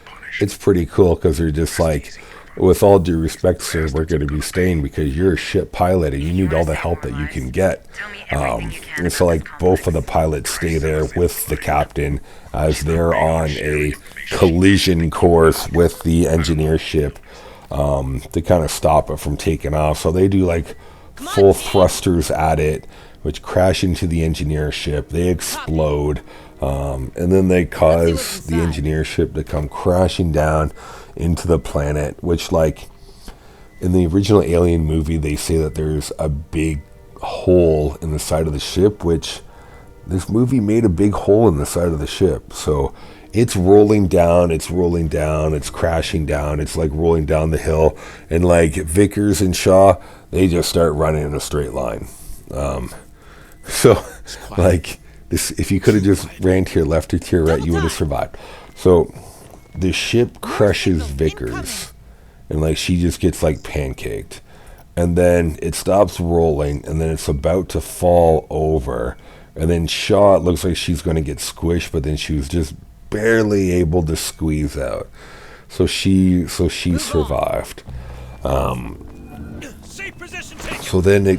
it's pretty cool, because they're just like, with all due respect, sir, we're going to be staying because you're a ship pilot and you need all the help that you can get. And so, like, both of the pilots stay there with the captain as they're on a collision course with the engineer ship, to kind of stop it from taking off. So they do, like, full thrusters at it, which crash into the engineer ship. They explode, and then they cause the engineer ship to come crashing down into the planet, which, like, in the original Alien movie, they say that there's a big hole in the side of the ship, which this movie made a big hole in the side of the ship. So it's rolling down, it's crashing down, it's like rolling down the hill, and like Vickers and Shaw, they just start running in a straight line. So like this, if you could have just ran to your left or to your right, you would have survived. So the ship crushes Vickers, and like she just gets like pancaked, and then it stops rolling, and then it's about to fall over, and then Shaw, it looks like she's going to get squished, but then she was just barely able to squeeze out, so she survived. So then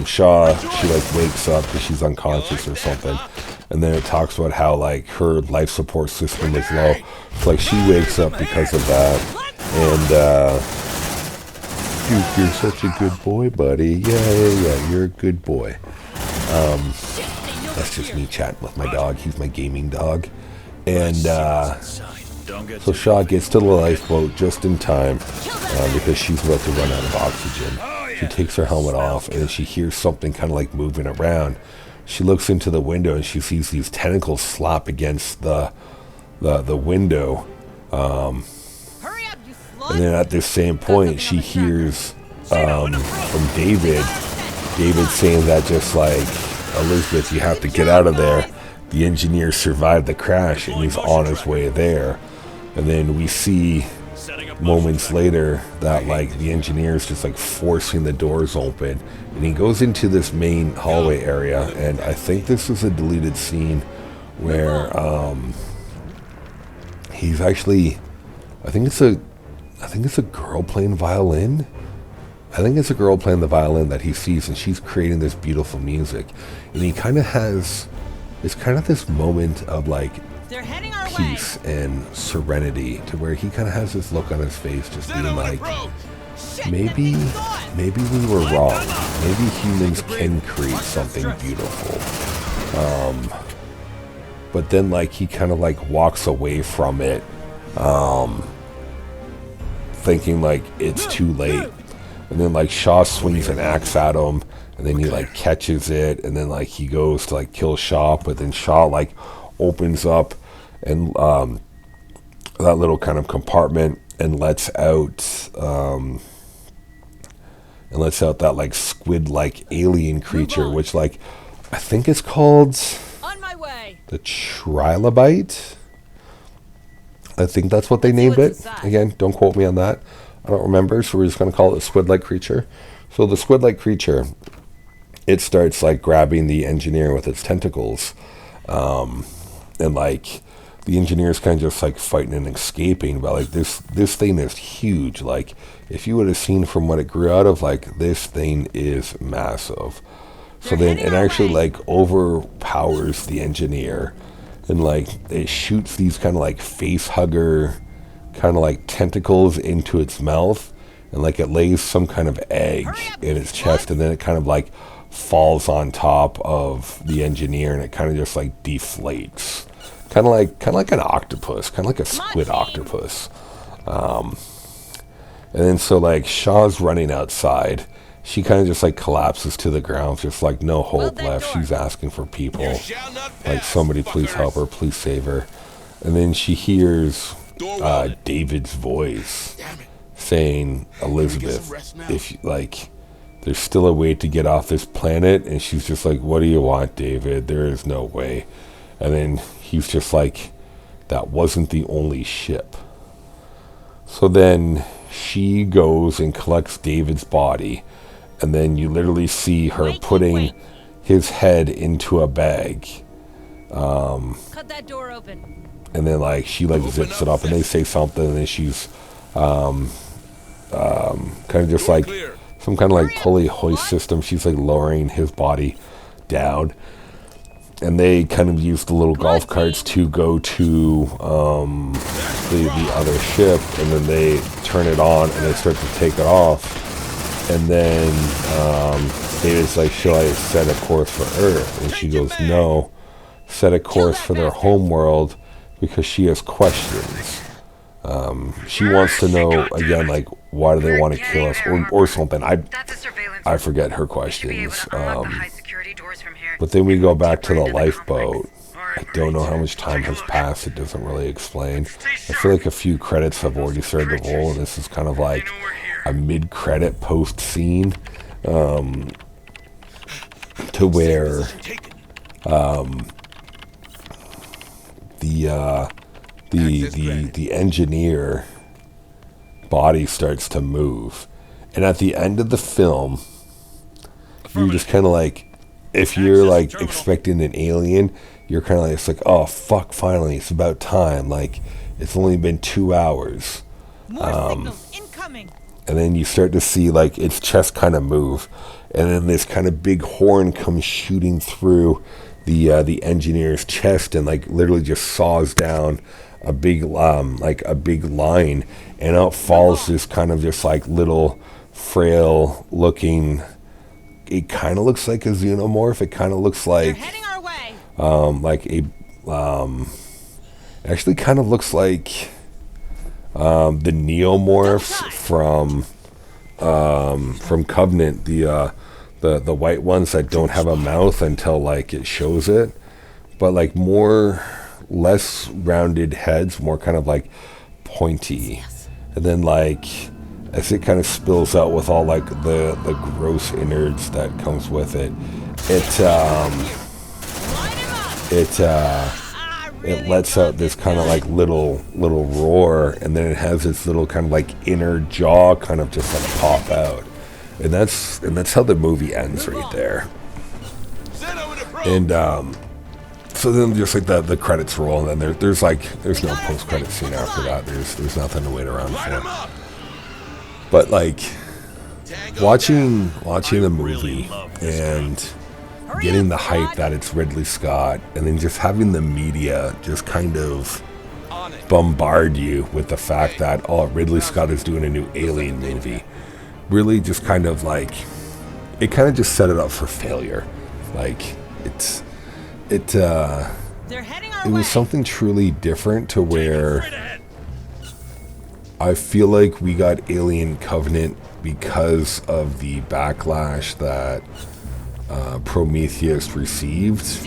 Shaw, she like wakes up because she's unconscious or something, and then it talks about how like her life support system is low. It's like she wakes up because of that, and you're such a good boy, buddy. Yeah, you're a good boy. That's just me chatting with my dog. He's my gaming dog. And so Shaw gets to the lifeboat just in time because she's about to run out of oxygen. She takes her helmet off, and then she hears something kind of like moving around. She looks into the window, and she sees these tentacles slap against the window. And then at this same point, she hears from David saying that just like, Elizabeth, you have to get out of there. The engineer survived the crash, and he's on his way there. And then we see moments later that like the engineer's just like forcing the doors open, and he goes into this main hallway area, and I think this is a deleted scene where he's actually, I think it's a girl playing violin. I think it's a girl playing the violin that he sees, and she's creating this beautiful music, and he kind of has, it's kind of this moment of like peace and serenity, to where he kind of has this look on his face, just being like, maybe we were wrong. Maybe humans can create something beautiful. But then like he kind of like walks away from it, thinking like it's too late. And then like Shaw swings an axe at him, and then he like catches it, and then like he goes to like kill Shaw, but then Shaw like opens up and that little kind of compartment and lets out that like squid-like alien creature, which like I think it's called On my way. the trilobite. I think that's what they named it. Again, don't quote me on that. I don't remember, so we're just going to call it a squid-like creature. So the squid-like creature, it starts like grabbing the engineer with its tentacles, and like the engineer's kind of just like fighting and escaping, but like this thing is huge. Like if you would have seen from what it grew out of, like this thing is massive. So then it actually like overpowers the engineer, and like it shoots these kind of like face hugger kind of like tentacles into its mouth, and like it lays some kind of egg in its chest, and then it kind of like falls on top of the engineer, and it kind of just like deflates, kind of like an octopus, kind of like a squid octopus. And then so like Shaw's running outside, she kind of just like collapses to the ground, just like no hope left. She's asking for people, like somebody please help her, please save her. And then she hears David's voice saying, Elizabeth, if like there's still a way to get off this planet. And she's just like, what do you want, David? There is no way. And then he's just like, that wasn't the only ship. So then she goes and collects David's body, and then you literally see her putting his head into a bag. Cut that door open. And then like she like zips it up, and they say something, and then she's kind of just like some kind of like pulley hoist system. She's like lowering his body down, and they kind of use the little golf carts to go to the other ship, and then they turn it on and they start to take it off. And then David's like, shall I set a course for Earth? And she goes, no, set a course for their home world, because she has questions She wants to know again, like, why do they want to kill us, or something. That's a surveillance. I forget her We should be able questions. to unlock the high security doors from here. But then we go back to the Deeper into the lifeboat. I don't know how much time has passed. It doesn't really explain. I feel like a few credits have already started to roll, and this is kind of like a mid-credit post scene, to where the engineer body starts to move, and at the end of the film, you're just kind of like, if you're like expecting an alien, you're kind of like, it's like, oh fuck, finally, it's about time. Like, it's only been 2 hours. More signals incoming. And then you start to see like its chest kind of move, and then this kind of big horn comes shooting through the engineer's chest, and like literally just saws down a big like a big line, and out falls this kind of just like little frail looking. It kind of looks like a xenomorph. It kind of looks They're like heading our way. like a actually kind of looks like the neomorphs from Covenant, the white ones that don't have a mouth until like it shows it, but like less rounded heads, more kind of like pointy, and then like as it kind of spills out with all like the gross innards that comes with it, it lets out this kind of like little roar, and then it has this little kind of like inner jaw kind of just like pop out, and that's how the movie ends right there. And so then just like the credits roll, and then there's no post-credit scene after that. There's nothing to wait around for. But like watching the movie and getting the hype that it's Ridley Scott, and then just having the media just kind of bombard you with the fact that, oh, Ridley Scott is doing a new Alien movie, really just kind of like, it kind of just set it up for failure. Like it was something truly different, to where I feel like we got Alien Covenant because of the backlash that Prometheus received,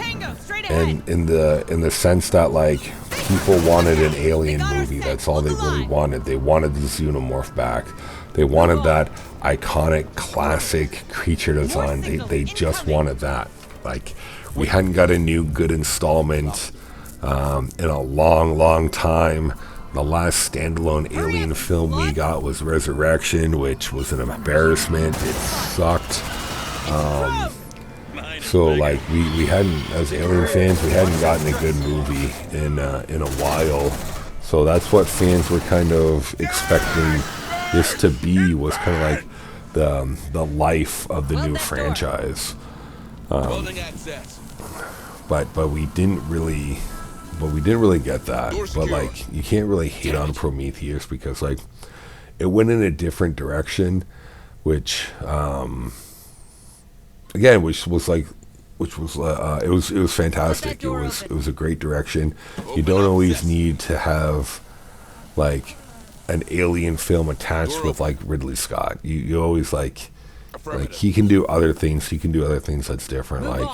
and in the sense that like people wanted an Alien movie. That's all they really wanted. They wanted the Xenomorph back. They wanted that iconic classic creature design. They just wanted that. Like, we hadn't got a new good installment in a long time. The last standalone Alien film we got was Resurrection, which was an embarrassment. It sucked. So like we hadn't, as Alien fans, we hadn't gotten a good movie in a while. So that's what fans were kind of expecting this to be, was kind of like the life of the new franchise. But we didn't really get that. But like, you can't really hate on Prometheus, because like it went in a different direction, which again, it was fantastic. It was a great direction. You don't always need to have like an Alien film attached with like Ridley Scott. You always like he can do other things. He can do other things that's different. Like,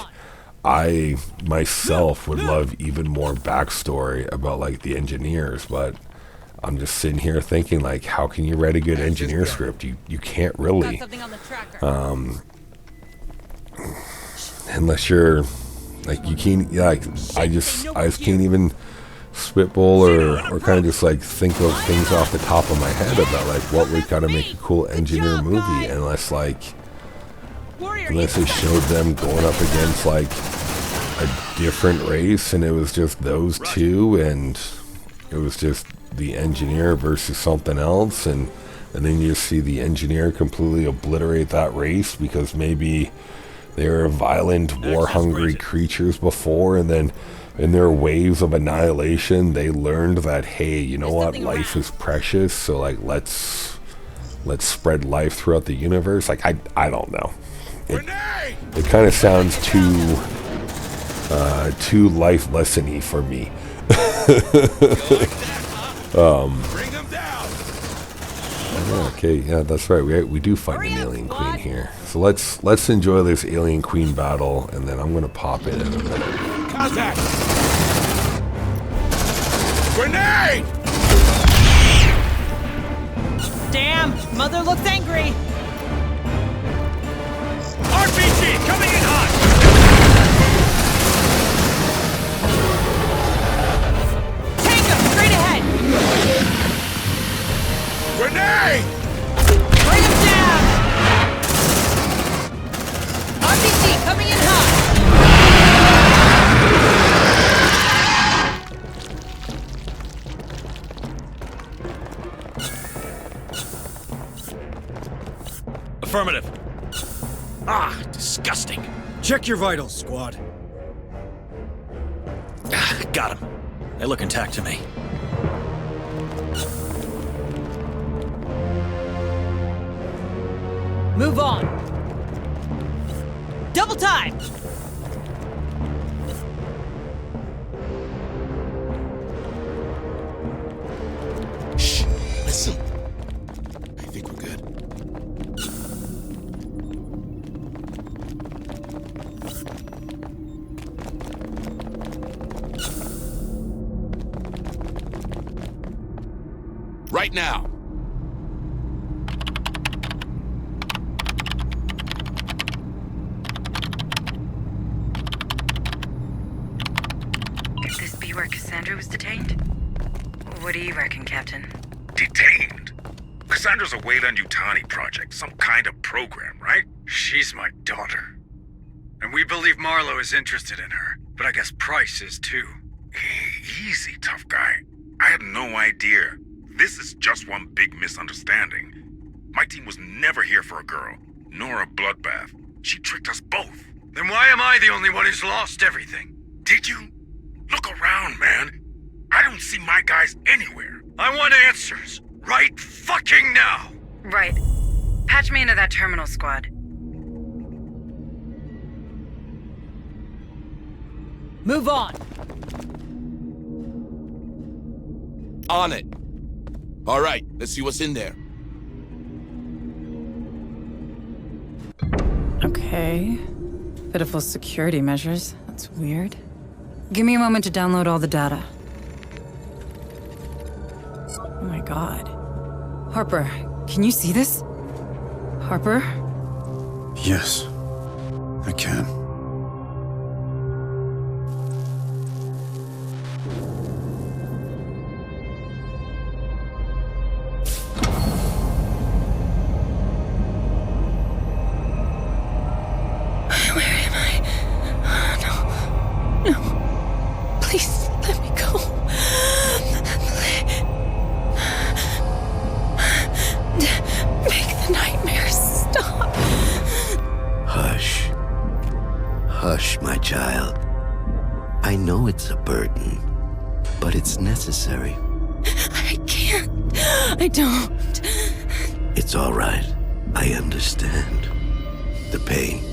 I myself would love even more backstory about like the engineers, but I'm just sitting here thinking, like, how can you write a good engineer script? You can't really, unless you're like, you can't, like, I just can't even spitball or kind of just like think of things off the top of my head about like what would kind of make a cool engineer movie, unless they showed them going up against like a different race, and it was just those two, and it was just the engineer versus something else, and then you see the engineer completely obliterate that race because maybe they were violent, war-hungry creatures before, and then in their waves of annihilation, they learned that, hey, you know what, life is precious, so like let's spread life throughout the universe. Like, I don't know. It kind of sounds too life lesson-y for me. Bring them down. Okay, yeah, that's right. We do find an alien queen here. So let's enjoy this alien queen battle, and then I'm gonna pop it in a minute. Contact. Grenade! Damn, Mother looks angry. RPG coming in hot! Tango, straight ahead. Grenade! Bring him down. RPG coming in hot. Affirmative. Ah, disgusting. Check your vitals, squad. Got him. They look intact to me. Move on. Double time. Shh, listen. I think we're good. Right now. Could this be where Cassandra was detained? What do you reckon, Captain? Detained? Cassandra's a Weyland-Yutani project, some kind of program, right? She's my daughter. And we believe Marlowe is interested in her. But I guess Price is too. Easy, tough guy. I had no idea. This is just one big misunderstanding. My team was never here for a girl, nor a bloodbath. She tricked us both. Then why am I the only one who's lost everything? Did you? Look around, man. I don't see my guys anywhere. I want answers. Right fucking now. Right. Patch me into that terminal, squad. Move on. On it. All right, let's see what's in there. Okay. Pitiful security measures. That's weird. Give me a moment to download all the data. Oh my god. Harper, can you see this? Harper? Yes, I can. Please, let me go. Make the nightmares stop. Hush. Hush, my child. I know it's a burden, but it's necessary. I can't. I don't. It's all right. I understand. The pain.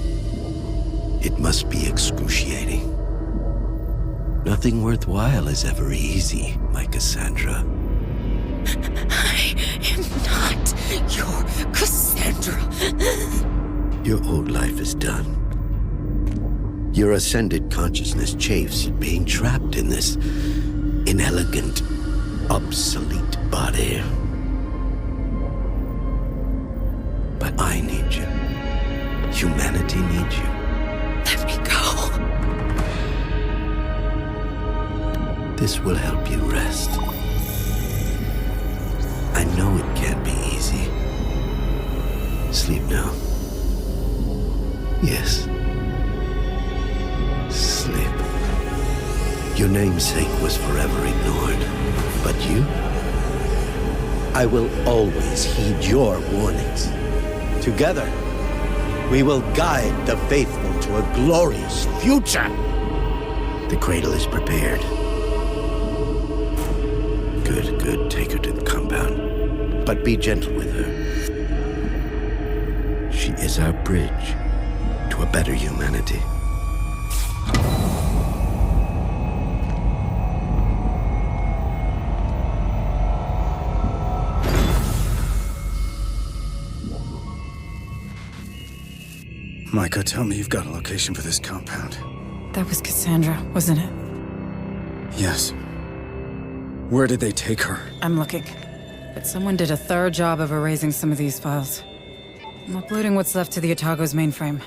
It must be excruciating. Nothing worthwhile is ever easy, my Cassandra. I am not your Cassandra. Your old life is done. Your ascended consciousness chafes at being trapped in this inelegant, obsolete body. But I need you. Humanity needs you. Let me go. This will help you rest. I know it can't be easy. Sleep now. Yes. Sleep. Your namesake was forever ignored. But you? I will always heed your warnings. Together, we will guide the faithful to a glorious future. The cradle is prepared. Good. Take her to the compound. But be gentle with her. She is our bridge to a better humanity. Micah, tell me you've got a location for this compound. That was Cassandra, wasn't it? Yes. Where did they take her? I'm looking. But someone did a thorough job of erasing some of these files. I'm uploading what's left to the Otago's mainframe.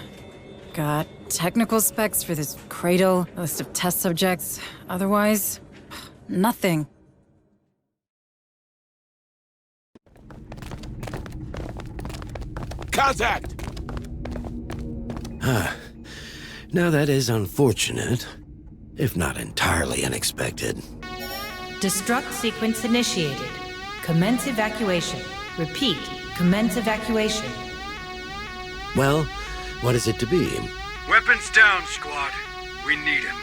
Got technical specs for this cradle, a list of test subjects. Otherwise, nothing. Contact! Now that is unfortunate, if not entirely unexpected. Destruct sequence initiated. Commence evacuation. Repeat, commence evacuation. Well, what is it to be? Weapons down, squad. We need him.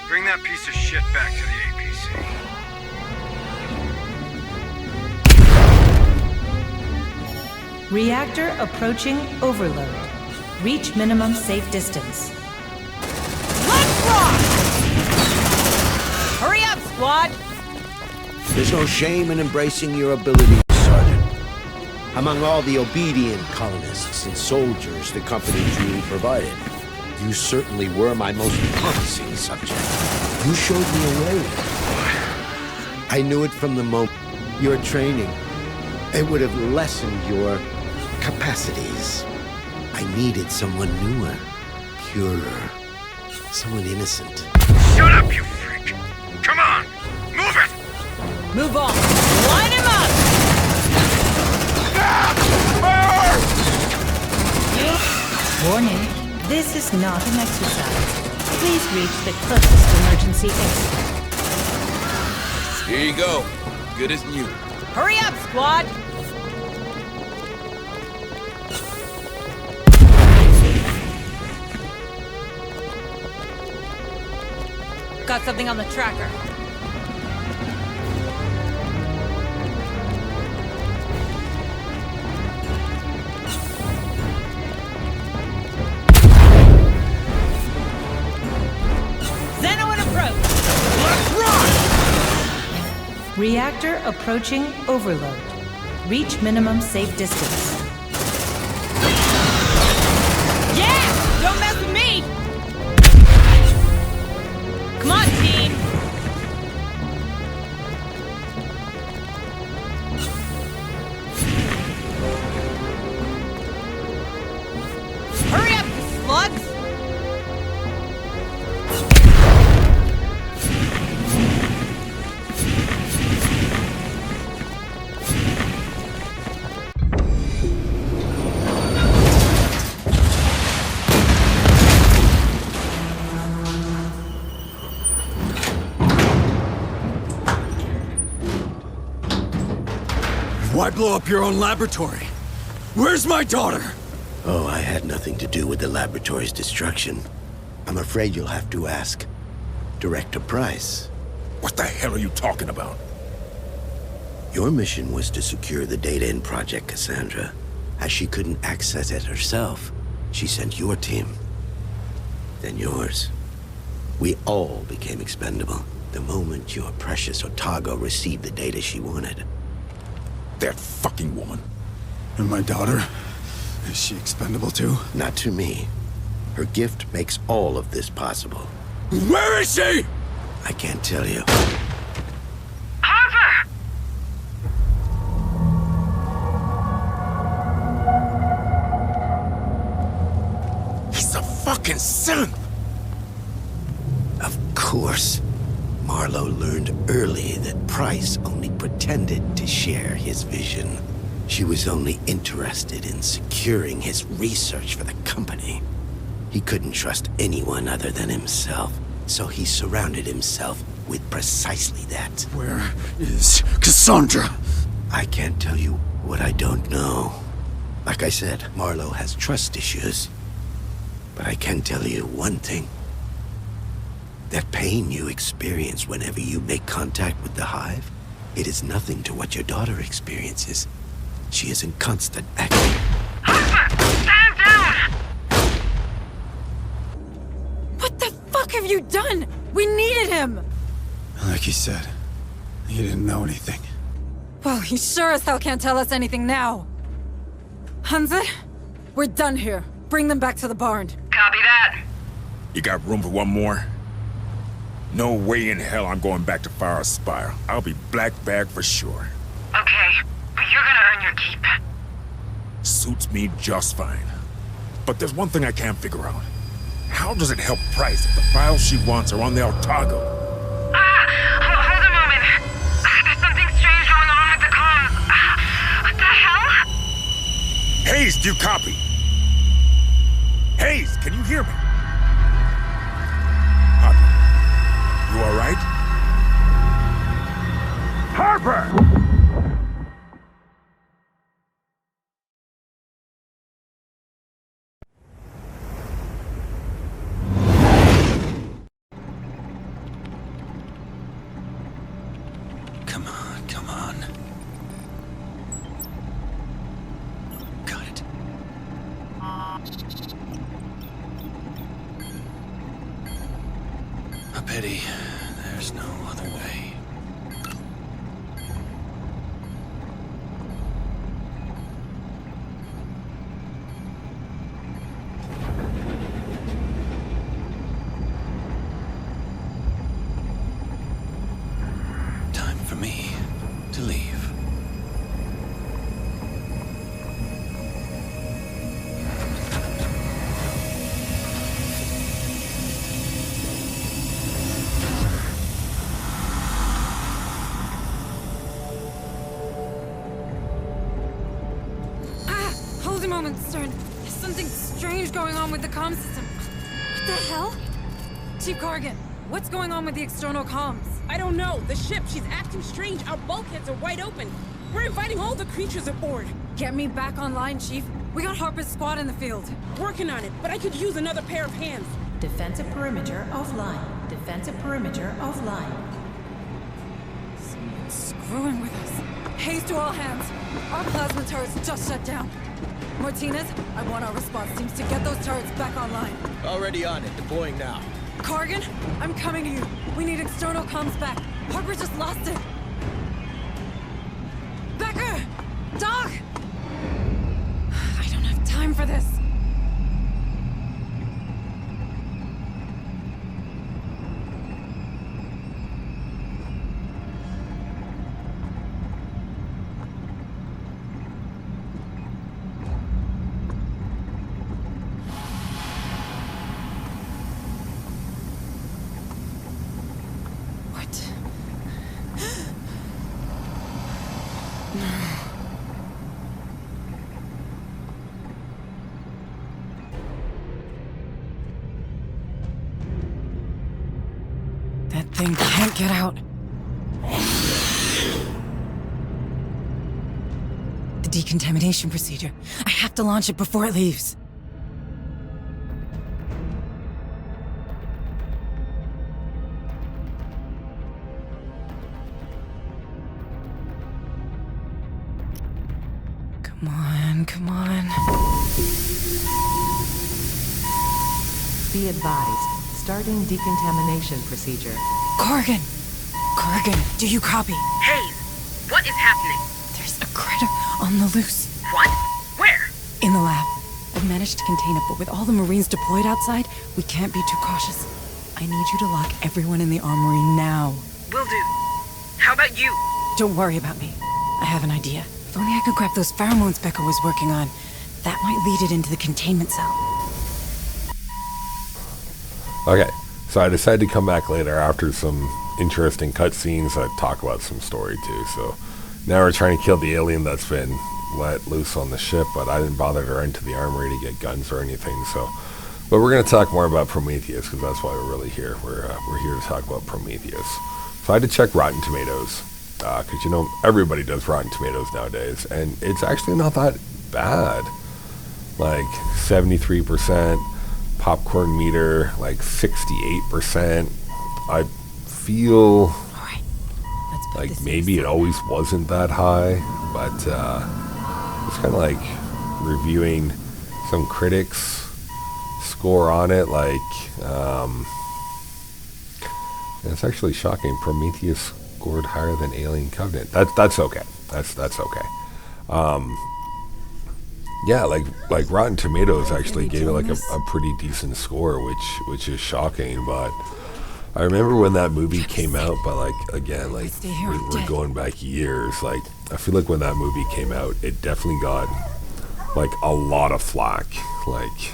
Bring that piece of shit back to the APC. Reactor approaching overload. Reach minimum safe distance. Let's rock! Hurry up, squad! There's no shame in embracing your abilities, Sergeant. Among all the obedient colonists and soldiers the company duly provided, you certainly were my most promising subject. You showed me a way. I knew it from the moment. Your training, it would have lessened your capacities. I needed someone newer, purer, someone innocent. Shut up, you freak! Come on! Move it! Move on! Line him up! Warning, this is not an exercise. Please reach the closest emergency exit. Here you go. Good as new. Hurry up, squad! Got something on the tracker. Reactor approaching overload. Reach minimum safe distance. Yeah! Don't mess with me! Come on, team! Hurry up, you slugs! Why blow up your own laboratory? Where's my daughter? Oh, I had nothing to do with the laboratory's destruction. I'm afraid you'll have to ask Director Price. What the hell are you talking about? Your mission was to secure the data in Project Cassandra. As she couldn't access it herself, she sent your team. Then yours. We all became expendable the moment your precious Otago received the data she wanted. That fucking woman. And my daughter? Is she expendable too? Not to me. Her gift makes all of this possible. Where is she? I can't tell you. Harper! He's a fucking simp. Of course. Marlowe learned early that Price only pretended to share his vision. She was only interested in securing his research for the company. He couldn't trust anyone other than himself, so he surrounded himself with precisely that. Where is Cassandra? I can't tell you what I don't know. Like I said, Marlowe has trust issues. But I can tell you one thing. That pain you experience whenever you make contact with the Hive, it is nothing to what your daughter experiences. She is in constant action. Stand down! What the fuck have you done? We needed him! Like he said, he didn't know anything. Well, he sure as hell can't tell us anything now. Hansa, we're done here. Bring them back to the barn. Copy that. You got room for one more? No way in hell I'm going back to Fire Spire. I'll be black bag for sure. Okay, but you're gonna earn your keep. Suits me just fine. But there's one thing I can't figure out. How does it help Price if the files she wants are on the Otago? Hold a moment. There's something strange going on with the comms. What the hell? Hayes, do you copy? Hayes, can you hear me? Harper, you all right? Harper! Come on. Got it. A pity. There's no other way. Time for me to leave. Hold a moment, Stern. There's something strange going on with the comm system. What the hell? Chief Corrigan, what's going on with the external comms? I don't know. The ship, she's acting strange. Our bulkheads are wide open. We're inviting all the creatures aboard. Get me back online, Chief. We got Harper's squad in the field. Working on it, but I could use another pair of hands. Defensive perimeter offline. Defensive perimeter offline. Someone's screwing with us. Haste to all hands. Our plasma turrets just shut down. Martinez, I want our response teams to get those turrets back online. Already on it. Deploying now. Corrigan, I'm coming to you. We need external comms back. Harper just lost it. Becker! Doc! I don't have time for this. That thing can't get out. The decontamination procedure. I have to launch it before it leaves. Come on, come on. Be advised. Starting decontamination procedure. Corrigan! Corrigan, do you copy? Hayes, what is happening? There's a critter on the loose. What? Where? In the lab. I've managed to contain it, but with all the Marines deployed outside, we can't be too cautious. I need you to lock everyone in the armory now. Will do. How about you? Don't worry about me. I have an idea. If only I could grab those pheromones Becca was working on. That might lead it into the containment cell. Okay, so I decided to come back later after some interesting cutscenes that talk about some story too. So now we're trying to kill the alien that's been let loose on the ship, but I didn't bother to run to the armory to get guns or anything. So, but we're going to talk more about Prometheus because that's why we're really here. We're here to talk about Prometheus. So I had to check Rotten Tomatoes because you know everybody does Rotten Tomatoes nowadays, and it's actually not that bad. Like 73%. Popcorn meter, like 68%. I feel like maybe it always wasn't that high, but it's kind of like reviewing some critics' score on it. Like, it's actually shocking. Prometheus scored higher than Alien Covenant. That's okay. That's okay. yeah, like Rotten Tomatoes actually gave it like a pretty decent score, which is shocking. But I remember when that movie came out, but like again, like we're going back years. Like I feel like when that movie came out, it definitely got like a lot of flack. Like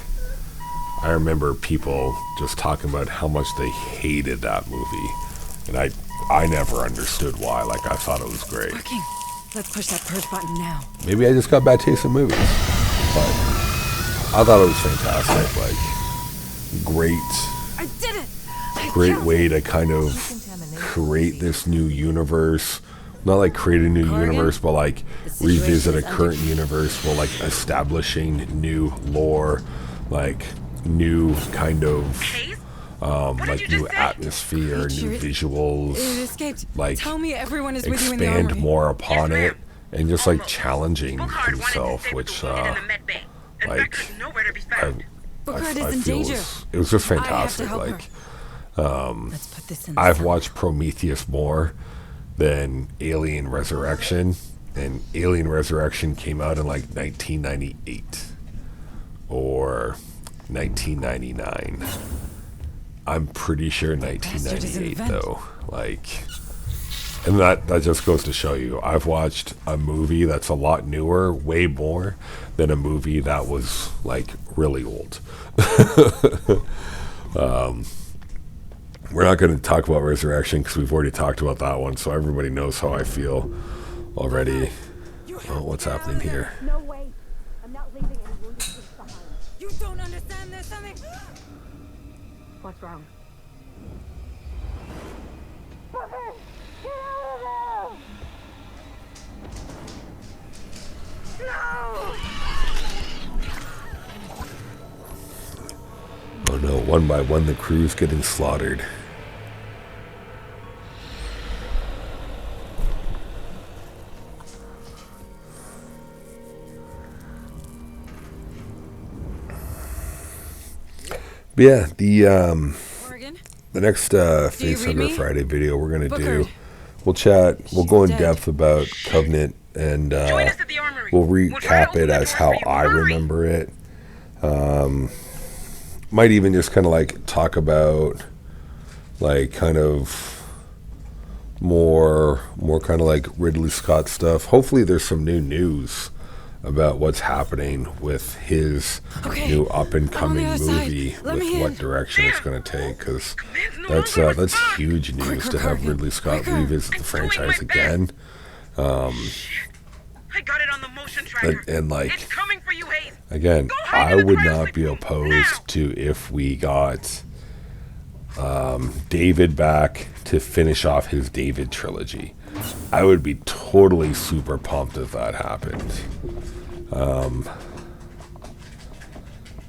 I remember people just talking about how much they hated that movie, and I never understood why. Like I thought it was great. Working. Let's push that purge button now. Maybe I just got bad taste in movies, but I thought it was fantastic. Like I did it. Great way to kind of create this new universe. Not like create a new universe, but like revisit a current universe while like establishing new lore, like new kind of like new atmosphere, new visuals, like Tell me everyone is with you in the armory. expand more upon it, and just like challenging himself, which like I feel it was just fantastic. Like I've watched Prometheus more than Alien Resurrection, and Alien Resurrection came out in like 1998 or 1999. I'm pretty sure 1998 though. Like, and that just goes to show you, I've watched a movie that's a lot newer, way more than a movie that was like really old. We're not going to talk about Resurrection because we've already talked about that one, so everybody knows how I feel already. Oh, what's happening here? No way. I'm not leaving any wounded behind. You don't understand. There's something. What's wrong? Booker! Get out of there! No! Oh no, one by one the crew's getting slaughtered. But yeah, the next Facehugger Friday video we're gonna do, we'll chat, we'll go in depth about Covenant, and we'll recap it as how I remember it. Might even just kind of like talk about like kind of more kind of like Ridley Scott stuff. Hopefully there's some new news about what's happening with his new up-and-coming movie, with what direction it's going to take, because that's huge news to have Ridley Scott revisit the franchise again. I got it on the motion tracker. And like, it's coming for you, Hayes. Again, I would not be opposed to if we got David back to finish off his David trilogy. I would be totally super pumped if that happened.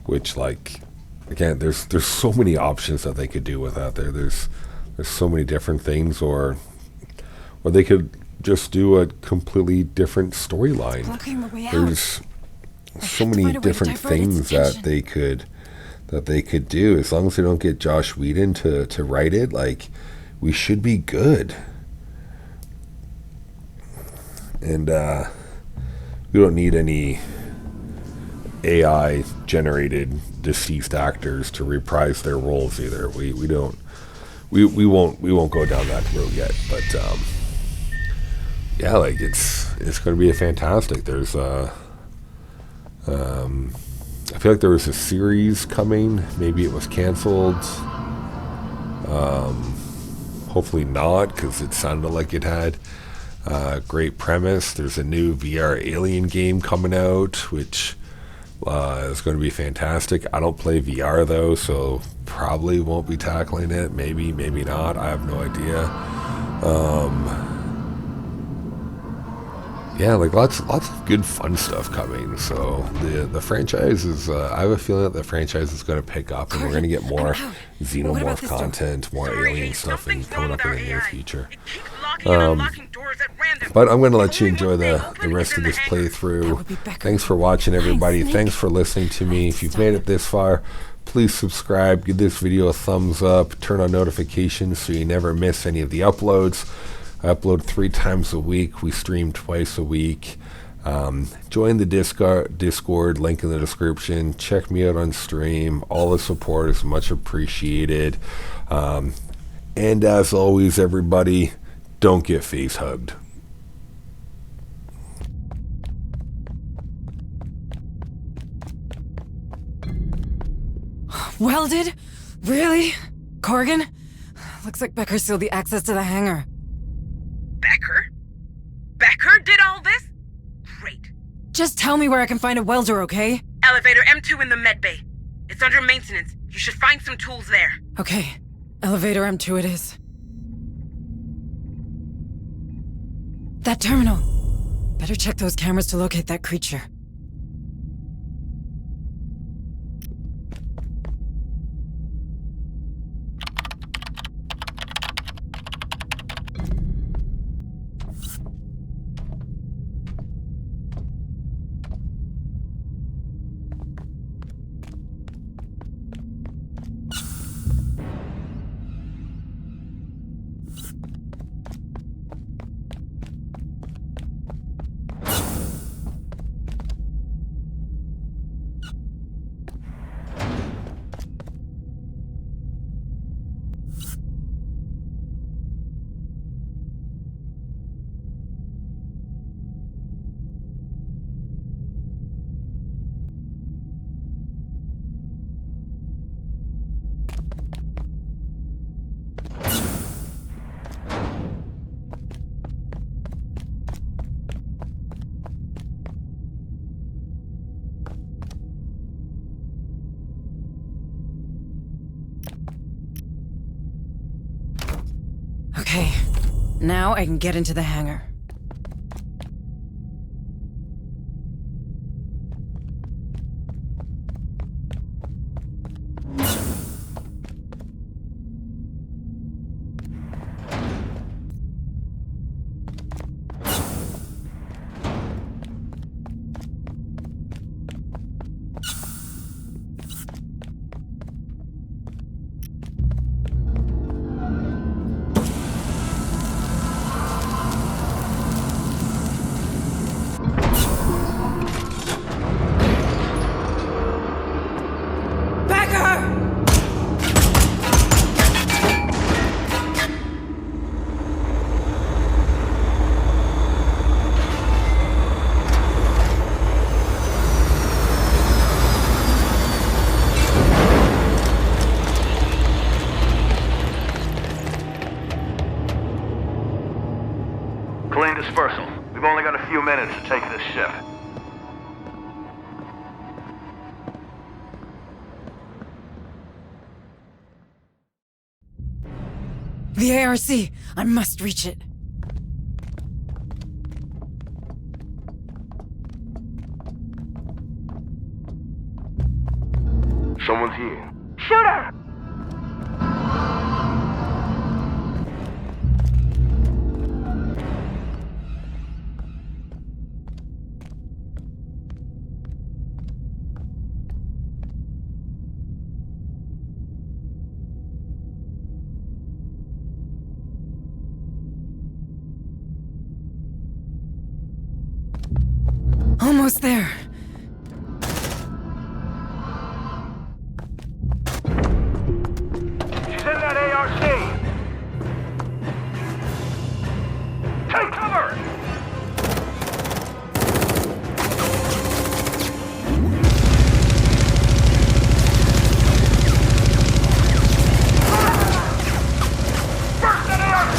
Which, like, again, there's so many options that they could do with that. There's so many different things, or they could just do a completely different storyline. There's so many different things that they could do. As long as they don't get Josh Whedon to write it, like, we should be good. And we don't need any AI generated deceased actors to reprise their roles either. We won't go down that road yet. But yeah, like it's going to be a fantastic. There's I feel like there was a series coming. Maybe it was canceled. Hopefully not, because it sounded like it had great premise. There's a new VR Alien game coming out, which is going to be fantastic. I don't play VR though, so probably won't be tackling it. Maybe not. I have no idea. Yeah, like lots of good fun stuff coming. So the franchise is, I have a feeling that the franchise is going to pick up, and we're going to get more Xenomorph content, more alien stuff coming up in the near future. But I'm going to let you enjoy the rest of this playthrough. Thanks for watching, everybody. Thanks for listening to me. If you've made it this far, please subscribe, give this video a thumbs up, turn on notifications so you never miss any of the uploads. I upload 3 times a week. We stream twice a week. Join the Discord, link in the description. Check me out on stream. All the support is much appreciated. And as always, everybody, don't get face hugged. Welded? Really? Corgan? Looks like Becker sealed the access to the hangar. Becker? Becker did all this? Great. Just tell me where I can find a welder, okay? Elevator M2 in the medbay. It's under maintenance. You should find some tools there. Okay. Elevator M2 it is. That terminal. Better check those cameras to locate that creature. Okay, now I can get into the hangar. Clean dispersal. We've only got a few minutes to take this ship. The ARC! I must reach it. Someone's here. Shooter! Almost there. She's in that ARC! Take cover! Burst that ARC!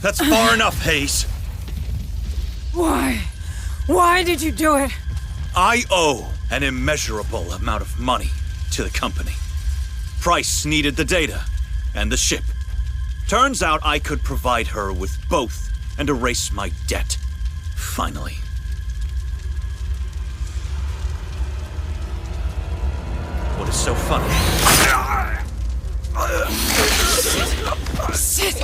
That's far enough, Hayes. Why? Why Why did you do it? I owe an immeasurable amount of money to the company. Price needed the data and the ship. Turns out I could provide her with both and erase my debt. Finally. What is so funny? Shit!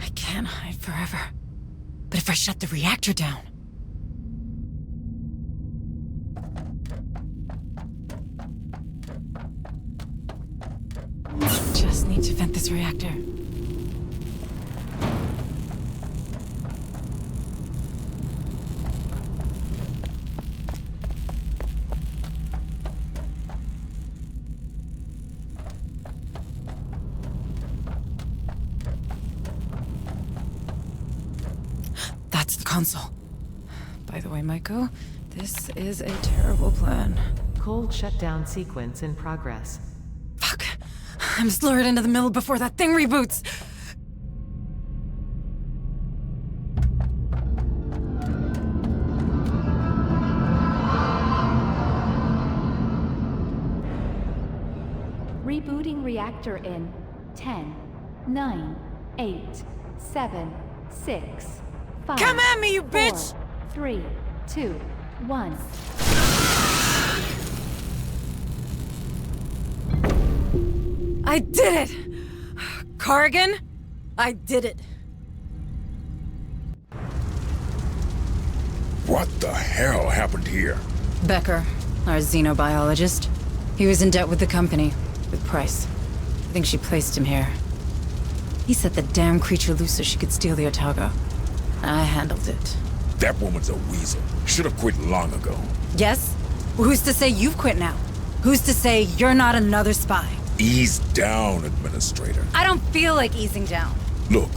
I can't hide forever. But if I shut the reactor down... Just need to vent this reactor. That's the console. By the way, Maiko, this is a terrible plan. Cold shutdown sequence in progress. Fuck. I'm slurred into the middle before that thing reboots. Rebooting reactor in 10, 9, 8, 7, 6, 5. Come at me, you 4, bitch! 3, 2, 1. I did it! Corrigan, I did it. What the hell happened here? Becker, our xenobiologist. He was in debt with the company, with Price. I think she placed him here. He set the damn creature loose so she could steal the Otago. I handled it. That woman's a weasel. Should have quit long ago. Yes? Well, who's to say you've quit now? Who's to say you're not another spy? Ease down, Administrator. I don't feel like easing down. Look,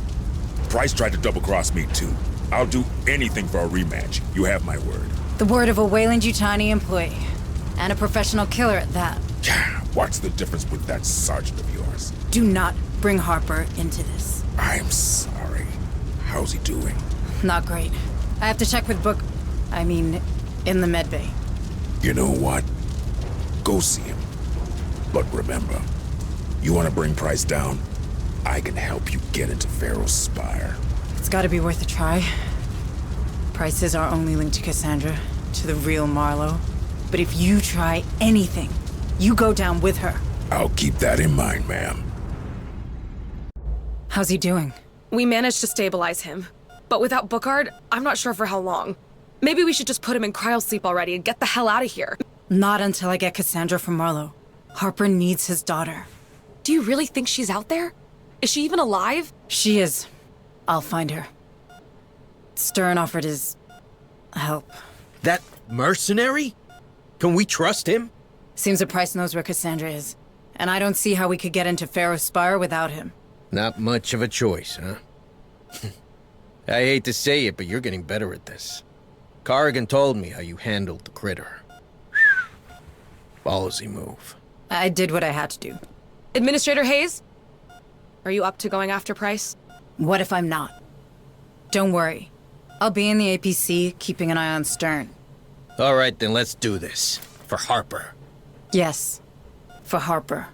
Price tried to double-cross me too. I'll do anything for a rematch. You have my word. The word of a Weyland-Yutani employee. And a professional killer at that. What's the difference with that sergeant of yours? Do not bring Harper into this. I'm sorry. How's he doing? Not great. I have to check with in the medbay. You know what? Go see him. But remember, you want to bring Price down? I can help you get into Pharaoh's Spire. It's gotta be worth a try. Price is our only link to Cassandra, to the real Marlowe. But if you try anything, you go down with her. I'll keep that in mind, ma'am. How's he doing? We managed to stabilize him. But without Bookard, I'm not sure for how long. Maybe we should just put him in cryosleep already and get the hell out of here. Not until I get Cassandra from Marlowe. Harper needs his daughter. Do you really think she's out there? Is she even alive? She is. I'll find her. Stern offered his... help. That mercenary? Can we trust him? Seems that Price knows where Cassandra is. And I don't see how we could get into Pharaoh's Spire without him. Not much of a choice, huh? I hate to say it, but you're getting better at this. Corrigan told me how you handled the critter. Ballsy move. I did what I had to do. Administrator Hayes? Are you up to going after Price? What if I'm not? Don't worry. I'll be in the APC, keeping an eye on Stern. All right, then let's do this. For Harper. Yes. For Harper.